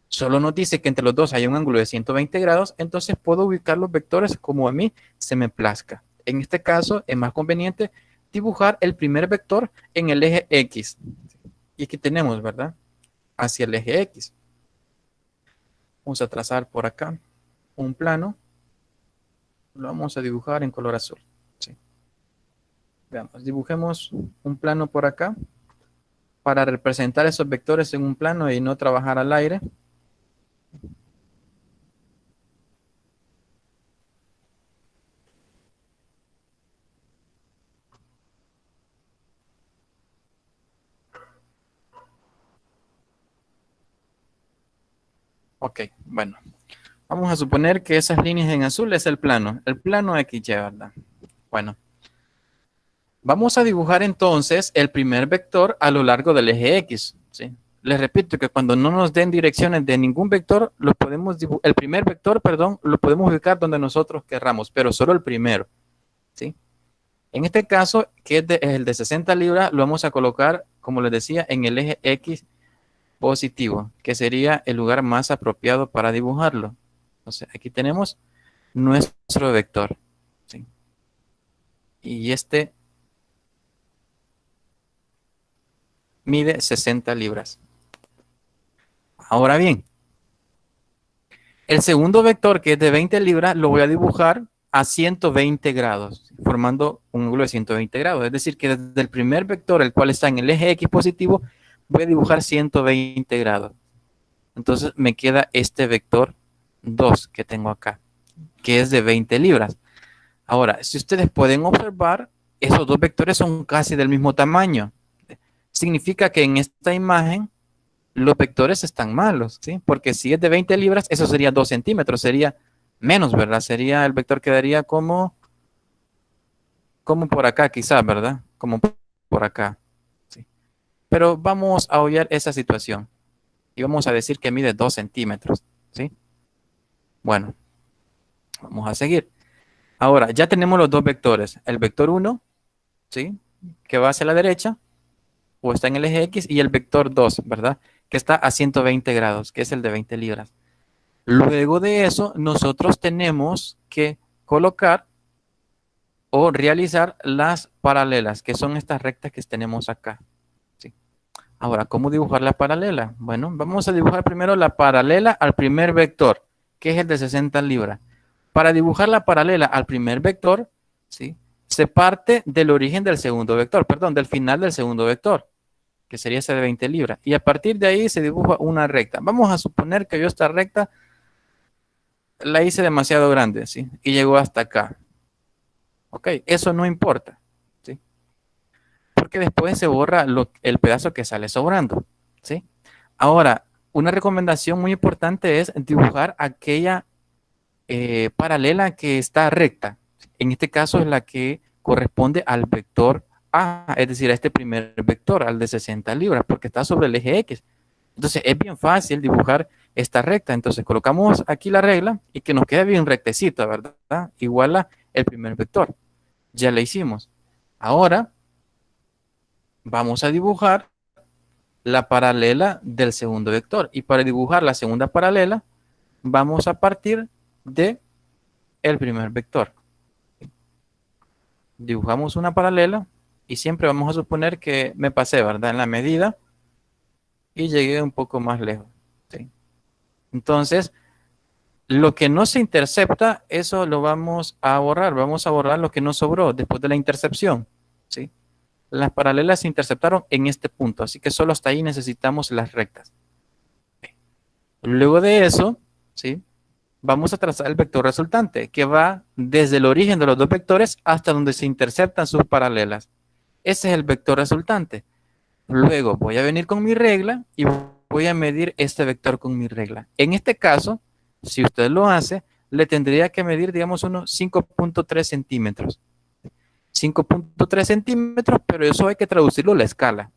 solo nos dice que entre los dos hay un ángulo de 120 grados, entonces puedo ubicar los vectores como a mí se me plazca. En este caso, es más conveniente dibujar el primer vector en el eje X. Y aquí tenemos, ¿verdad? Hacia el eje X. Vamos a trazar por acá un plano. Lo vamos a dibujar en color azul. ¿Sí? Veamos, dibujemos un plano por acá para representar esos vectores en un plano y no trabajar al aire. Ok, bueno. Vamos a suponer que esas líneas en azul es el plano XY, ¿verdad? Bueno. Vamos a dibujar entonces el primer vector a lo largo del eje X, ¿sí? Les repito que cuando no nos den direcciones de ningún vector, el primer vector, perdón, lo podemos ubicar donde nosotros querramos, pero solo el primero, ¿sí? En este caso, que es el de 60 libras, lo vamos a colocar, como les decía, en el eje X positivo, que sería el lugar más apropiado para dibujarlo. Entonces, aquí tenemos nuestro vector, ¿sí? Y este mide 60 libras. Ahora bien, el segundo vector, que es de 20 libras, lo voy a dibujar a 120 grados, formando un ángulo de 120 grados. Es decir, que desde el primer vector, el cual está en el eje X positivo, voy a dibujar 120 grados. Entonces me queda este vector 2 que tengo acá, que es de 20 libras. Ahora, si ustedes pueden observar, esos dos vectores son casi del mismo tamaño. Significa que en esta imagen los vectores están malos, ¿sí? Porque si es de 20 libras, eso sería 2 centímetros, sería menos, ¿verdad? Sería, el vector quedaría como por acá quizás, ¿verdad? Como por acá, ¿sí? Pero vamos a obviar esa situación y vamos a decir que mide 2 centímetros, ¿sí? Bueno, vamos a seguir. Ahora, ya tenemos los dos vectores. El vector 1, ¿sí? Que va hacia la derecha o está en el eje X, y el vector 2, ¿verdad? Que está a 120 grados, que es el de 20 libras. Luego de eso, nosotros tenemos que colocar o realizar las paralelas, que son estas rectas que tenemos acá, ¿sí? Ahora, ¿cómo dibujar la paralela? Bueno, vamos a dibujar primero la paralela al primer vector, que es el de 60 libras. Para dibujar la paralela al primer vector, ¿sí? Se parte del origen del segundo vector, perdón, del final del segundo vector, que sería ese de 20 libras. Y a partir de ahí se dibuja una recta. Vamos a suponer que yo esta recta la hice demasiado grande, ¿sí? Y llegó hasta acá. Ok, eso no importa, ¿sí? Porque después se borra el pedazo que sale sobrando, ¿sí? Ahora, una recomendación muy importante es dibujar aquella paralela que está recta. En este caso es la que corresponde al vector A, es decir, a este primer vector, al de 60 libras, porque está sobre el eje X. Entonces es bien fácil dibujar esta recta. Entonces colocamos aquí la regla y que nos quede bien rectecita, ¿verdad? Igual a el primer vector. Ya la hicimos. Ahora vamos a dibujar la paralela del segundo vector. Y para dibujar la segunda paralela, vamos a partir de el primer vector. Dibujamos una paralela y siempre vamos a suponer que me pasé, ¿verdad? En la medida y llegué un poco más lejos. ¿Sí? Entonces, lo que no se intercepta, eso lo vamos a borrar. Vamos a borrar lo que no sobró después de la intercepción. ¿Sí? Las paralelas se interceptaron en este punto, así que solo hasta ahí necesitamos las rectas. Luego de eso, ¿sí? Vamos a trazar el vector resultante, que va desde el origen de los dos vectores hasta donde se interceptan sus paralelas. Ese es el vector resultante. Luego voy a venir con mi regla y voy a medir este vector con mi regla. En este caso, si usted lo hace, le tendría que medir, digamos, unos 5.3 centímetros. 5.3 centímetros, pero eso hay que traducirlo a la escala.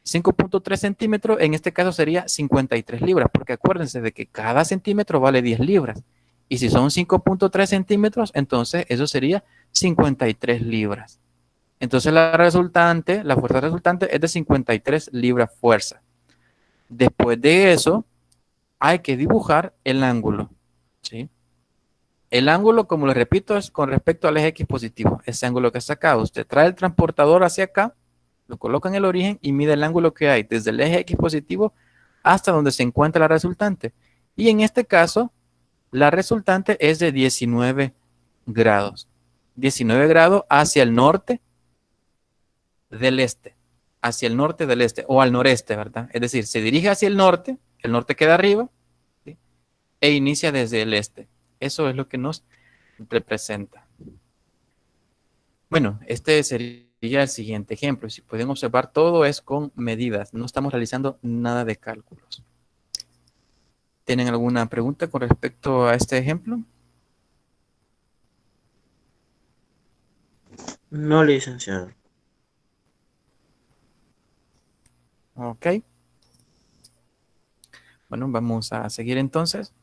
5.3 centímetros, en este caso sería 53 libras, porque acuérdense de que cada centímetro vale 10 libras. Y si son 5.3 centímetros, entonces eso sería 53 libras. Entonces la fuerza resultante es de 53 libras fuerza. Después de eso, hay que dibujar el ángulo, ¿sí? El ángulo, como les repito, es con respecto al eje X positivo. Ese ángulo que está acá, usted trae el transportador hacia acá, lo coloca en el origen y mide el ángulo que hay desde el eje X positivo hasta donde se encuentra la resultante. Y en este caso, la resultante es de 19 grados. 19 grados hacia el norte del este. Hacia el norte del este o al noreste, ¿verdad? Es decir, se dirige hacia el norte queda arriba, ¿sí? E inicia desde el este. Eso es lo que nos representa. Bueno, este sería el siguiente ejemplo. Si pueden observar, todo es con medidas. No estamos realizando nada de cálculos. ¿Tienen alguna pregunta con respecto a este ejemplo? No, licenciado. Ok. Bueno, vamos a seguir entonces.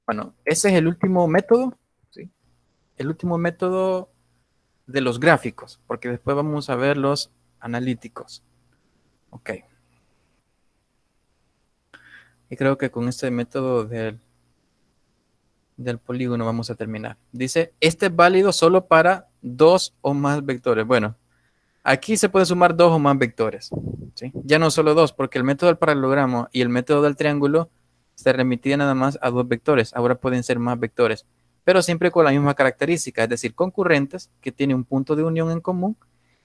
Bueno, ese es el último método, ¿sí? El último método de los gráficos, porque después vamos a ver los analíticos. Ok. Y creo que con este método del polígono vamos a terminar. Dice, este es válido solo para 2 o más vectores. Bueno, aquí se pueden sumar 2 o más vectores, ¿sí? Ya no solo 2, porque el método del paralelogramo y el método del triángulo se remitían nada más a 2 vectores. Ahora pueden ser más vectores, pero siempre con la misma característica, es decir, concurrentes que tienen un punto de unión en común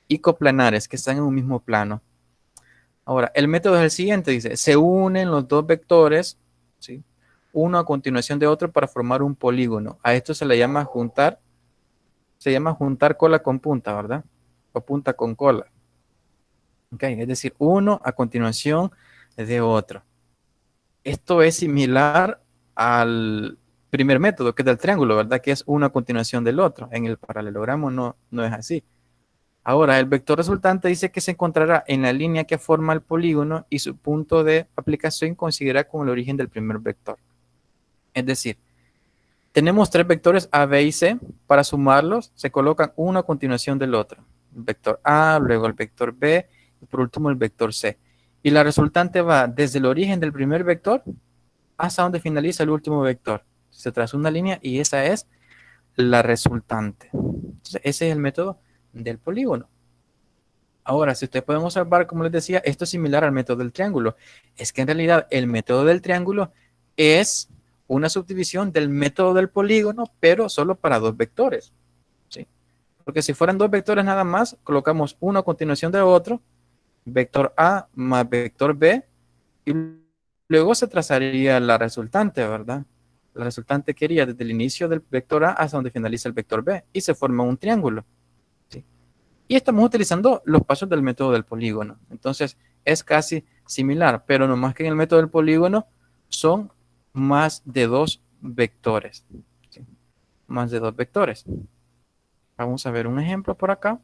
y coplanares que están en un mismo plano. Ahora, el método es el siguiente, dice, se unen los 2 vectores, ¿sí? Uno a continuación de otro para formar un polígono. A esto se le llama juntar cola con punta, ¿verdad? O punta con cola. Ok, es decir, uno a continuación de otro. Esto es similar al primer método, que es del triángulo, ¿verdad? Que es uno a continuación del otro. En el paralelogramo no es así. Ahora, el vector resultante dice que se encontrará en la línea que forma el polígono y su punto de aplicación coincidirá con el origen del primer vector. Es decir, tenemos 3 vectores A, B y C. Para sumarlos, se colocan uno a continuación del otro. El vector A, luego el vector B y por último el vector C. Y la resultante va desde el origen del primer vector hasta donde finaliza el último vector. Se traza una línea y esa es la resultante. Entonces, ese es el método del polígono. Ahora, si ustedes pueden observar, como les decía, esto es similar al método del triángulo. Es que en realidad el método del triángulo es una subdivisión del método del polígono, pero solo para 2 vectores, ¿sí? Porque si fueran 2 vectores nada más, colocamos uno a continuación de otro, vector A más vector B, y luego se trazaría la resultante, ¿verdad? La resultante que iría desde el inicio del vector A hasta donde finaliza el vector B, y se forma un triángulo, ¿sí? Y estamos utilizando los pasos del método del polígono. Entonces, es casi similar, pero no más que en el método del polígono son más de 2 vectores. ¿Sí? Más de 2 vectores. Vamos a ver un ejemplo por acá.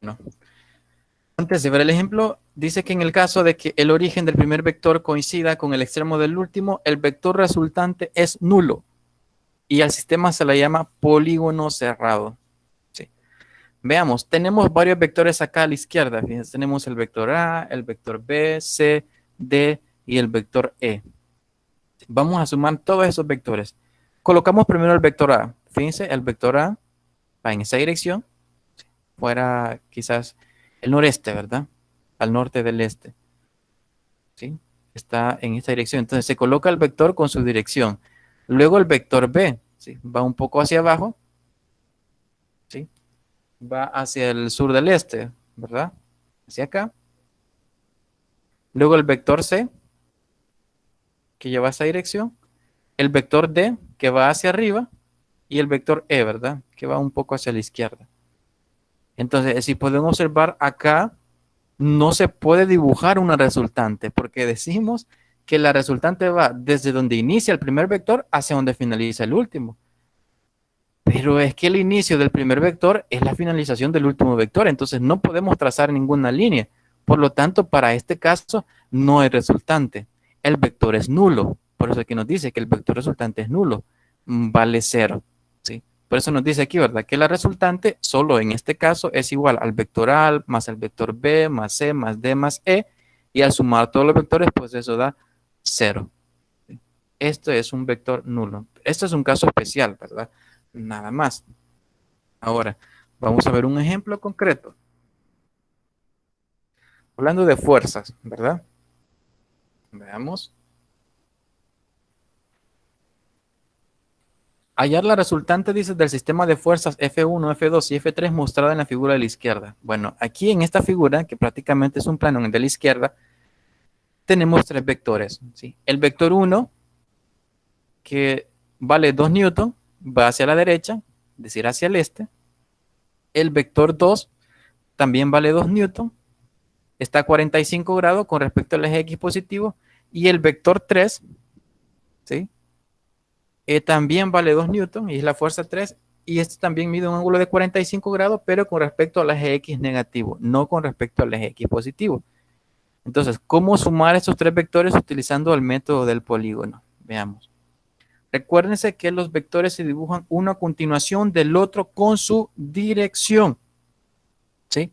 No. Antes de ver el ejemplo, dice que en el caso de que el origen del primer vector coincida con el extremo del último, el vector resultante es nulo y al sistema se le llama polígono cerrado. ¿Sí? Veamos, tenemos varios vectores acá a la izquierda. Fíjense, tenemos el vector A, el vector B, C, D y el vector E. Vamos a sumar todos esos vectores. Colocamos primero el vector A. Fíjense, el vector A va en esa dirección. Fuera quizás el noreste, ¿verdad? Al norte del este. ¿Sí? Está en esta dirección. Entonces se coloca el vector con su dirección. Luego el vector B, ¿sí? Va un poco hacia abajo. ¿Sí? Va hacia el sur del este, ¿verdad? Hacia acá. Luego el vector C, que lleva esa dirección. El vector D, que va hacia arriba. Y el vector E, ¿verdad? Que va un poco hacia la izquierda. Entonces, si podemos observar acá, no se puede dibujar una resultante, porque decimos que la resultante va desde donde inicia el primer vector hacia donde finaliza el último. Pero es que el inicio del primer vector es la finalización del último vector, entonces no podemos trazar ninguna línea. Por lo tanto, para este caso no hay resultante. El vector es nulo. Por eso aquí nos dice que el vector resultante es nulo. Vale 0. ¿Sí? Por eso nos dice aquí, ¿verdad? Que la resultante solo en este caso es igual al vector A más el vector B más C más D más E. Y al sumar todos los vectores, pues eso da 0. ¿Sí? Esto es un vector nulo. Esto es un caso especial, ¿verdad? Nada más. Ahora, vamos a ver un ejemplo concreto. Hablando de fuerzas, ¿verdad? Veamos. Hallar la resultante, dice, del sistema de fuerzas F1, F2 y F3 mostrada en la figura de la izquierda. Bueno, aquí en esta figura, que prácticamente es un plano de la izquierda, tenemos 3 vectores. ¿Sí? El vector 1, que vale 2 newton, va hacia la derecha, es decir, hacia el este. El vector 2 también vale 2 newton, está a 45 grados con respecto al eje X positivo. Y el vector 3, ¿sí? También vale 2 newton y es la fuerza 3. Y este también mide un ángulo de 45 grados, pero con respecto al eje X negativo, no con respecto al eje X positivo. Entonces, ¿cómo sumar estos 3 vectores utilizando el método del polígono? Veamos. Recuérdense que los vectores se dibujan uno a continuación del otro con su dirección. ¿Sí?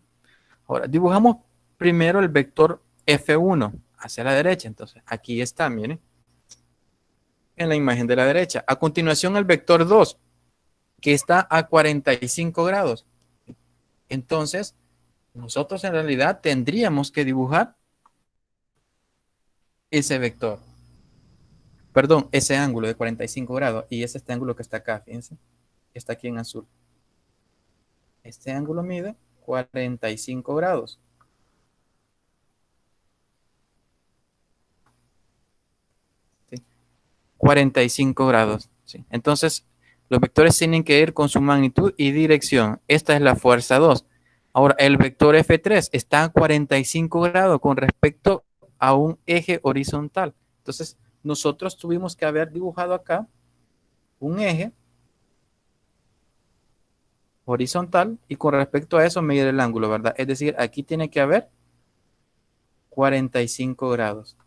Ahora, dibujamos primero el vector F1 hacia la derecha. Entonces, aquí está, miren. En la imagen de la derecha. A continuación, el vector 2, que está a 45 grados. Entonces, nosotros en realidad tendríamos que dibujar ese vector. Perdón, ese ángulo de 45 grados. Y es este ángulo que está acá, fíjense. Está aquí en azul. Este ángulo mide 45 grados. ¿Sí? 45 grados. ¿Sí? Entonces, los vectores tienen que ir con su magnitud y dirección. Esta es la fuerza 2. Ahora, el vector F3 está a 45 grados con respecto a un eje horizontal. Entonces, nosotros tuvimos que haber dibujado acá un eje horizontal y con respecto a eso medir el ángulo, ¿verdad? Es decir, aquí tiene que haber 45 grados.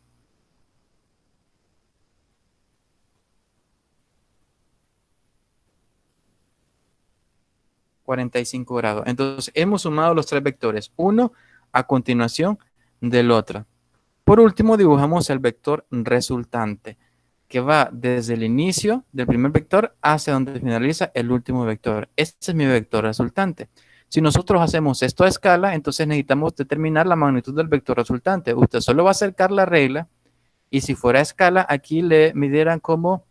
$45. Entonces, hemos sumado los 3 vectores, uno a continuación del otro. Por último, dibujamos el vector resultante, que va desde el inicio del primer vector hacia donde finaliza el último vector. Este es mi vector resultante. Si nosotros hacemos esto a escala, entonces necesitamos determinar la magnitud del vector resultante. Usted solo va a acercar la regla y si fuera a escala, aquí le midieran como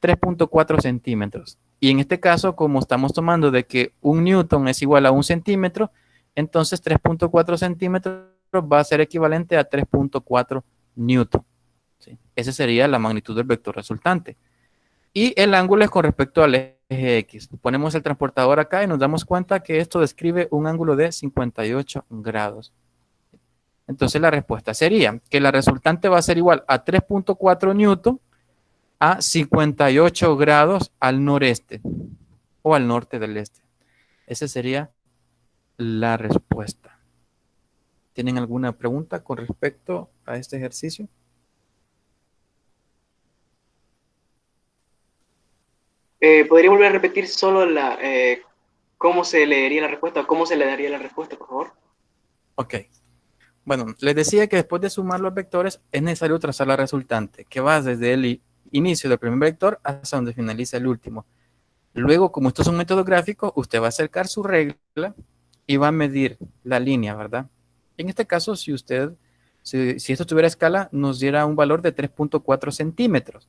3.4 centímetros. Y en este caso, como estamos tomando de que 1 newton es igual a 1 centímetro, entonces 3.4 centímetros va a ser equivalente a 3.4 newton. ¿Sí? Esa sería la magnitud del vector resultante. Y el ángulo es con respecto al eje X. Ponemos el transportador acá y nos damos cuenta que esto describe un ángulo de 58 grados. Entonces la respuesta sería que la resultante va a ser igual a 3.4 newton a 58 grados al noreste o al norte del este. Esa sería la respuesta. ¿Tienen alguna pregunta con respecto a este ejercicio? ¿Podría volver a repetir solo cómo se leería la respuesta o cómo se le daría la respuesta, por favor? Ok. Bueno, les decía que después de sumar los vectores es necesario trazar la resultante, que va desde el inicio del primer vector hasta donde finaliza el último. Luego, como esto es un método gráfico, usted va a acercar su regla y va a medir la línea, ¿verdad? En este caso, si esto tuviera escala, nos diera un valor de 3.4 centímetros.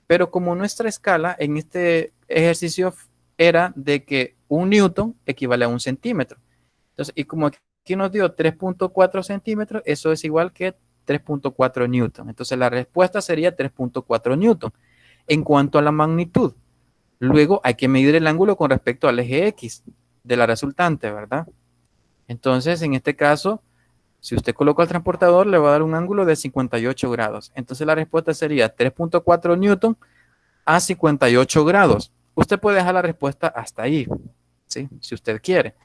Pero como nuestra escala en este ejercicio era de que 1 newton equivale a 1 centímetro. Entonces, y como aquí nos dio 3.4 centímetros, eso es igual que 3.4 newton. Entonces, la respuesta sería 3.4 newton. En cuanto a la magnitud, luego hay que medir el ángulo con respecto al eje X de la resultante, ¿verdad? Entonces, en este caso, si usted coloca el transportador, le va a dar un ángulo de 58 grados. Entonces, la respuesta sería 3.4 newton a 58 grados. Usted puede dejar la respuesta hasta ahí, ¿sí? Si usted quiere.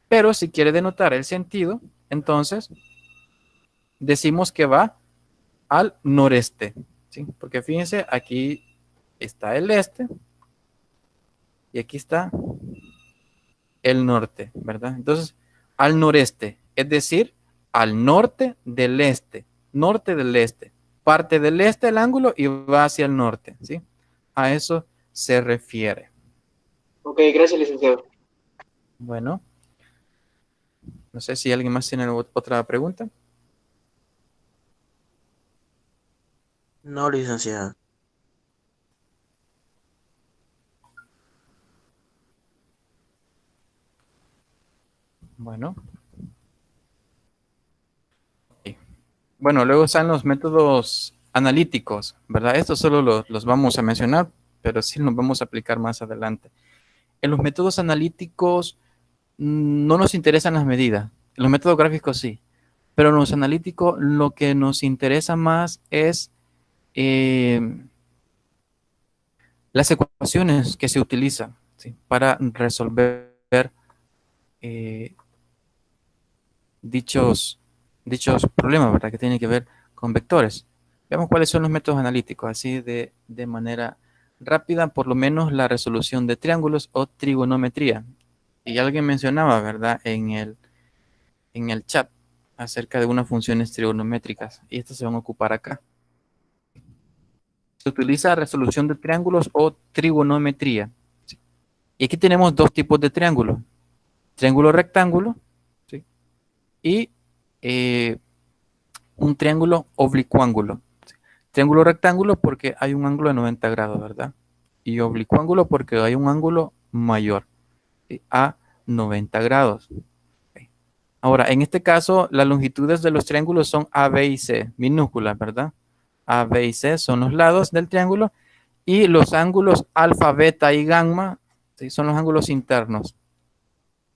Pero si quiere denotar el sentido, entonces decimos que va al noreste, ¿sí? Porque fíjense, aquí está el este y aquí está el norte, ¿verdad? Entonces, al noreste, es decir, al norte del este, parte del este del ángulo y va hacia el norte, ¿sí? A eso se refiere. Ok, gracias, licenciado. Bueno, no sé si alguien más tiene otra pregunta. No, licenciado. Bueno. Bueno, luego están los métodos analíticos, ¿verdad? Estos solo los vamos a mencionar, pero sí los vamos a aplicar más adelante. En los métodos analíticos no nos interesan las medidas. En los métodos gráficos sí. Pero en los analíticos lo que nos interesa más es las ecuaciones que se utilizan, ¿sí? Para resolver dichos problemas, ¿verdad? Que tienen que ver con vectores. Veamos cuáles son los métodos analíticos, así de manera rápida, por lo menos la resolución de triángulos o trigonometría. Y alguien mencionaba, ¿verdad? En el chat acerca de unas funciones trigonométricas. Y estas se van a ocupar acá. Se utiliza resolución de triángulos o trigonometría. ¿Sí? Y aquí tenemos dos tipos de triángulos. Triángulo rectángulo, ¿sí? Y un triángulo oblicuángulo. Triángulo rectángulo porque hay un ángulo de 90 grados, ¿verdad? Y oblicuángulo porque hay un ángulo mayor, ¿sí? A 90 grados. Ahora, en este caso, las longitudes de los triángulos son A, B y C, minúsculas, ¿verdad? A, B y C son los lados del triángulo y los ángulos alfa, beta y gamma, ¿sí? Son los ángulos internos.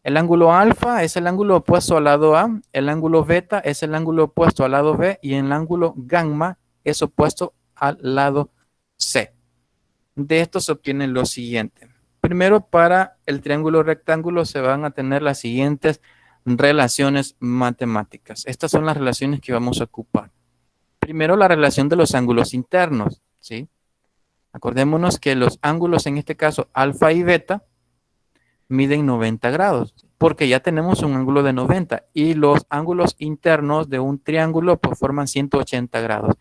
El ángulo alfa es el ángulo opuesto al lado A, el ángulo beta es el ángulo opuesto al lado B y el ángulo gamma es opuesto al lado C. De esto se obtiene lo siguiente. Primero, para el triángulo rectángulo se van a tener las siguientes relaciones matemáticas. Estas son las relaciones que vamos a ocupar. Primero, la relación de los ángulos internos, ¿sí? Acordémonos que los ángulos, en este caso, alfa y beta, miden 90 grados, porque ya tenemos un ángulo de 90 y los ángulos internos de un triángulo pues forman 180 grados.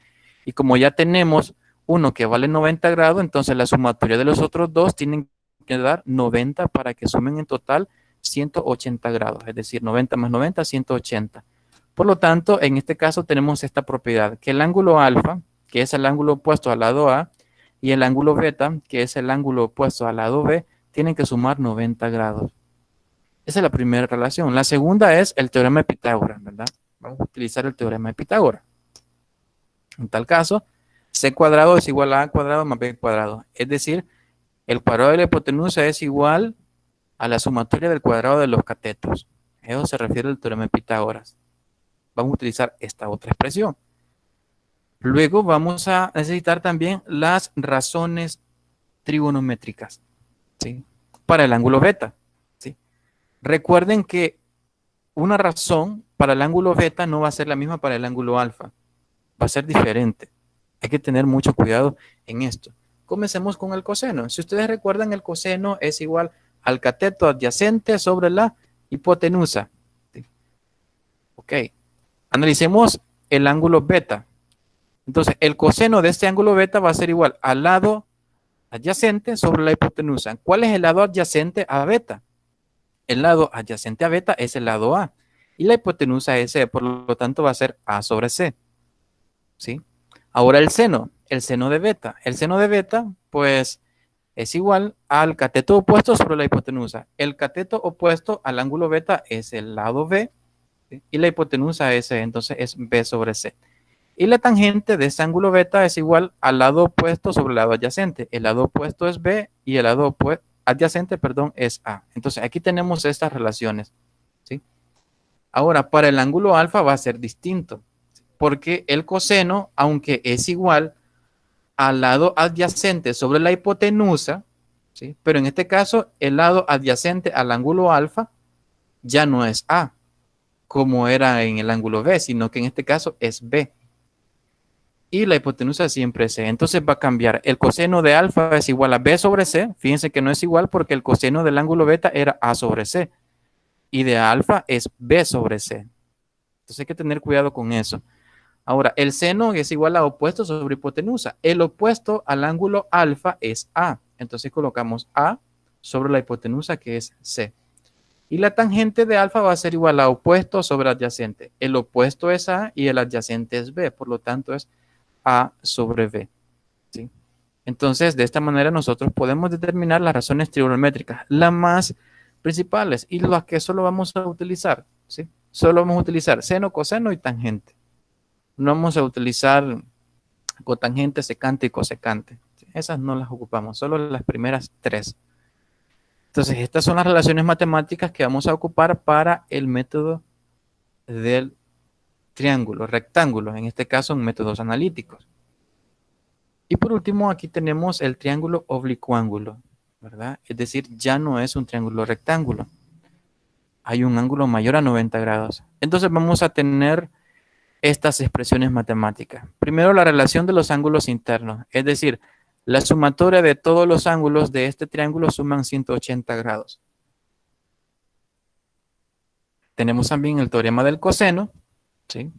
Y como ya tenemos uno que vale 90 grados, entonces la sumatoria de los otros dos tienen que dar 90 para que sumen en total 180 grados, es decir, 90 más 90, 180. Por lo tanto, en este caso tenemos esta propiedad, que el ángulo alfa, que es el ángulo opuesto al lado A, y el ángulo beta, que es el ángulo opuesto al lado B, tienen que sumar 90 grados. Esa es la primera relación. La segunda es el teorema de Pitágoras, ¿verdad? Vamos a utilizar el teorema de Pitágoras. En tal caso, C cuadrado es igual a A cuadrado más B cuadrado. Es decir, el cuadrado de la hipotenusa es igual a la sumatoria del cuadrado de los catetos. A eso se refiere el teorema de Pitágoras. vamos a utilizar esta otra expresión. Luego vamos a necesitar también las razones trigonométricas, ¿sí? Para el ángulo beta, ¿sí? Recuerden que una razón para el ángulo beta no va a ser la misma para el ángulo alfa, va a ser diferente. Hay que tener mucho cuidado en esto. Comencemos con el coseno. Si ustedes recuerdan, el coseno es igual al cateto adyacente sobre la hipotenusa. ¿Sí? Ok. Analicemos el ángulo beta. Entonces, el coseno de este ángulo beta va a ser igual al lado adyacente sobre la hipotenusa. ¿Cuál es el lado adyacente a beta? El lado adyacente a beta es el lado A. Y la hipotenusa es C, por lo tanto va a ser A sobre C. ¿Sí? Ahora el seno de beta. El seno de beta, pues, es igual al cateto opuesto sobre la hipotenusa. El cateto opuesto al ángulo beta es el lado B, ¿sí? Y la hipotenusa es C, entonces es B sobre C. Y la tangente de este ángulo beta es igual al lado opuesto sobre el lado adyacente. El lado opuesto es B y el lado adyacente, perdón, es A. Entonces aquí tenemos estas relaciones, ¿sí? Ahora, para el ángulo alfa va a ser distinto, porque el coseno, aunque es igual al lado adyacente sobre la hipotenusa, ¿sí? Pero en este caso, el lado adyacente al ángulo alfa ya no es A, como era en el ángulo B, sino que en este caso es B. Y la hipotenusa siempre es C. Entonces va a cambiar. El coseno de alfa es igual a B sobre C. Fíjense que no es igual porque el coseno del ángulo beta era A sobre C. Y de alfa es B sobre C. Entonces hay que tener cuidado con eso. Ahora, el seno es igual a opuesto sobre hipotenusa. El opuesto al ángulo alfa es A. Entonces colocamos A sobre la hipotenusa, que es C. Y la tangente de alfa va a ser igual a opuesto sobre adyacente. El opuesto es A y el adyacente es B. Por lo tanto, es A sobre B. ¿Sí? Entonces, de esta manera nosotros podemos determinar las razones trigonométricas, las más principales y las que solo vamos a utilizar. ¿Sí? Solo vamos a utilizar seno, coseno y tangente. No vamos a utilizar cotangente, secante y cosecante. ¿Sí? Esas no las ocupamos, solo las primeras tres. Entonces, estas son las relaciones matemáticas que vamos a ocupar para el método del triángulo, rectángulo, en este caso en métodos analíticos. Y por último, aquí tenemos el triángulo oblicuángulo, ¿verdad? Es decir, ya no es un triángulo rectángulo. Hay un ángulo mayor a 90 grados. Entonces vamos a tener estas expresiones matemáticas. Primero, la relación de los ángulos internos, es decir, la sumatoria de todos los ángulos de este triángulo suman 180 grados. Tenemos también el teorema del coseno, ¿sí?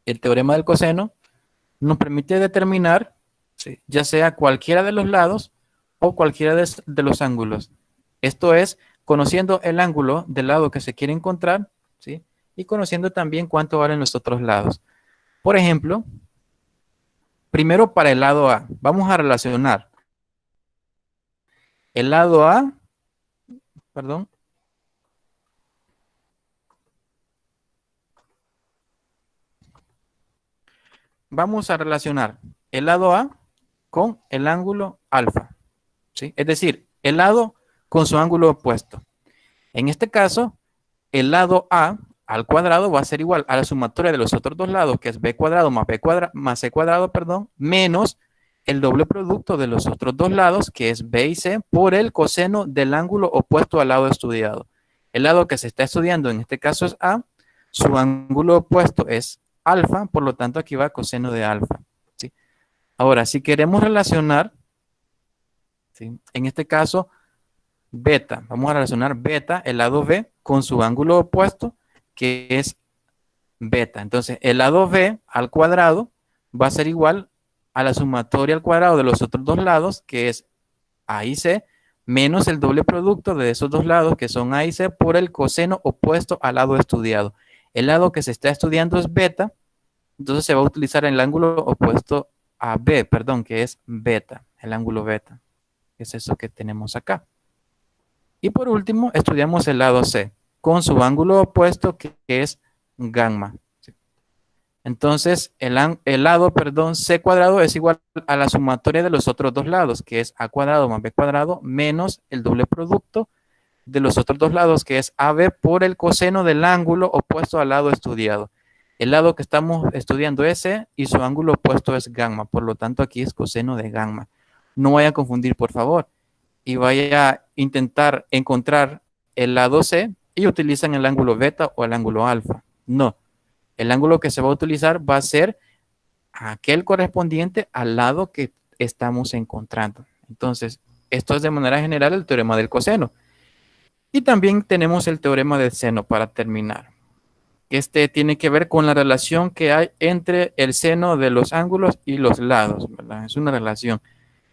El teorema del coseno nos permite determinar, ¿sí?, ya sea cualquiera de los lados o cualquiera de los ángulos. Esto es, conociendo el ángulo del lado que se quiere encontrar, ¿sí?, y conociendo también cuánto valen los otros lados. Por ejemplo, primero para el lado A, vamos a relacionar el lado A, perdón, vamos a relacionar el lado A con el ángulo alfa, ¿sí? Es decir, el lado con su ángulo opuesto. En este caso, el lado A al cuadrado va a ser igual a la sumatoria de los otros dos lados, que es b cuadrado más c cuadrado, perdón, menos el doble producto de los otros dos lados, que es b y c, por el coseno del ángulo opuesto al lado estudiado. El lado que se está estudiando en este caso es A, su ángulo opuesto es alfa, por lo tanto aquí va coseno de alfa, ¿sí? Ahora, si queremos relacionar, ¿sí?, en este caso, beta, vamos a relacionar beta, el lado B, con su ángulo opuesto, que es beta. Entonces, el lado B al cuadrado va a ser igual a la sumatoria al cuadrado de los otros dos lados, que es A y C, menos el doble producto de esos dos lados, que son A y C, por el coseno opuesto al lado estudiado. El lado que se está estudiando es beta, entonces se va a utilizar el ángulo opuesto a B, perdón, que es beta, el ángulo beta, que es eso que tenemos acá. Y por último, estudiamos el lado C, con su ángulo opuesto, que es gamma. Entonces, el lado, perdón, C cuadrado es igual a la sumatoria de los otros dos lados, que es A cuadrado más B cuadrado, menos el doble producto de los otros dos lados, que es AB por el coseno del ángulo opuesto al lado estudiado. El lado que estamos estudiando es C y su ángulo opuesto es gamma. Por lo tanto, aquí es coseno de gamma. No vaya a confundir, por favor. Y vaya a intentar encontrar el lado C y utilizan el ángulo beta o el ángulo alfa. No. El ángulo que se va a utilizar va a ser aquel correspondiente al lado que estamos encontrando. Entonces, esto es de manera general el teorema del coseno. Y también tenemos el teorema del seno para terminar. Este tiene que ver con la relación que hay entre el seno de los ángulos y los lados, ¿verdad? Es una relación.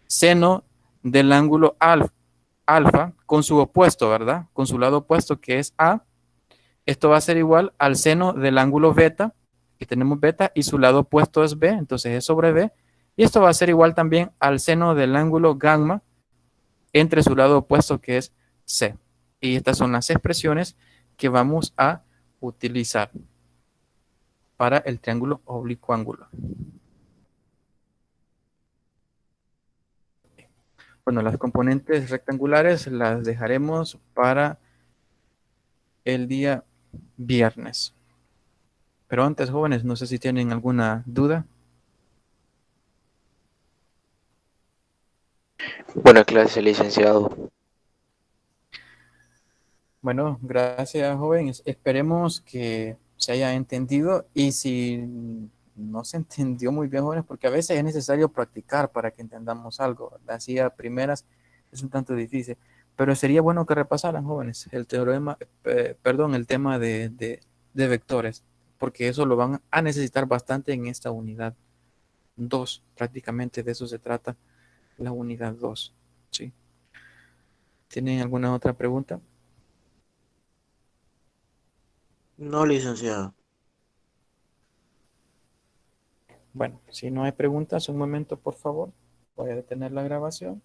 Seno del ángulo alfa con su opuesto, ¿verdad? Con su lado opuesto que es A. Esto va a ser igual al seno del ángulo beta, que tenemos beta, y su lado opuesto es B, entonces es sobre B. Y esto va a ser igual también al seno del ángulo gamma entre su lado opuesto que es C. Y estas son las expresiones que vamos a utilizar para el triángulo oblicuo ángulo. Bueno, las componentes rectangulares las dejaremos para el día viernes. Pero antes, jóvenes, no sé si tienen alguna duda. Buena clase, licenciado. Bueno, gracias, jóvenes. Esperemos que se haya entendido y si no se entendió muy bien, jóvenes, porque a veces es necesario practicar para que entendamos algo, ¿verdad? Así a primeras es un tanto difícil, pero sería bueno que repasaran, jóvenes, el teorema, el tema de vectores, porque eso lo van a necesitar bastante en esta unidad 2, prácticamente de eso se trata la unidad 2, ¿sí? ¿Tienen alguna otra pregunta? No, licenciado. Bueno, si no hay preguntas, un momento, por favor. Voy a detener la grabación.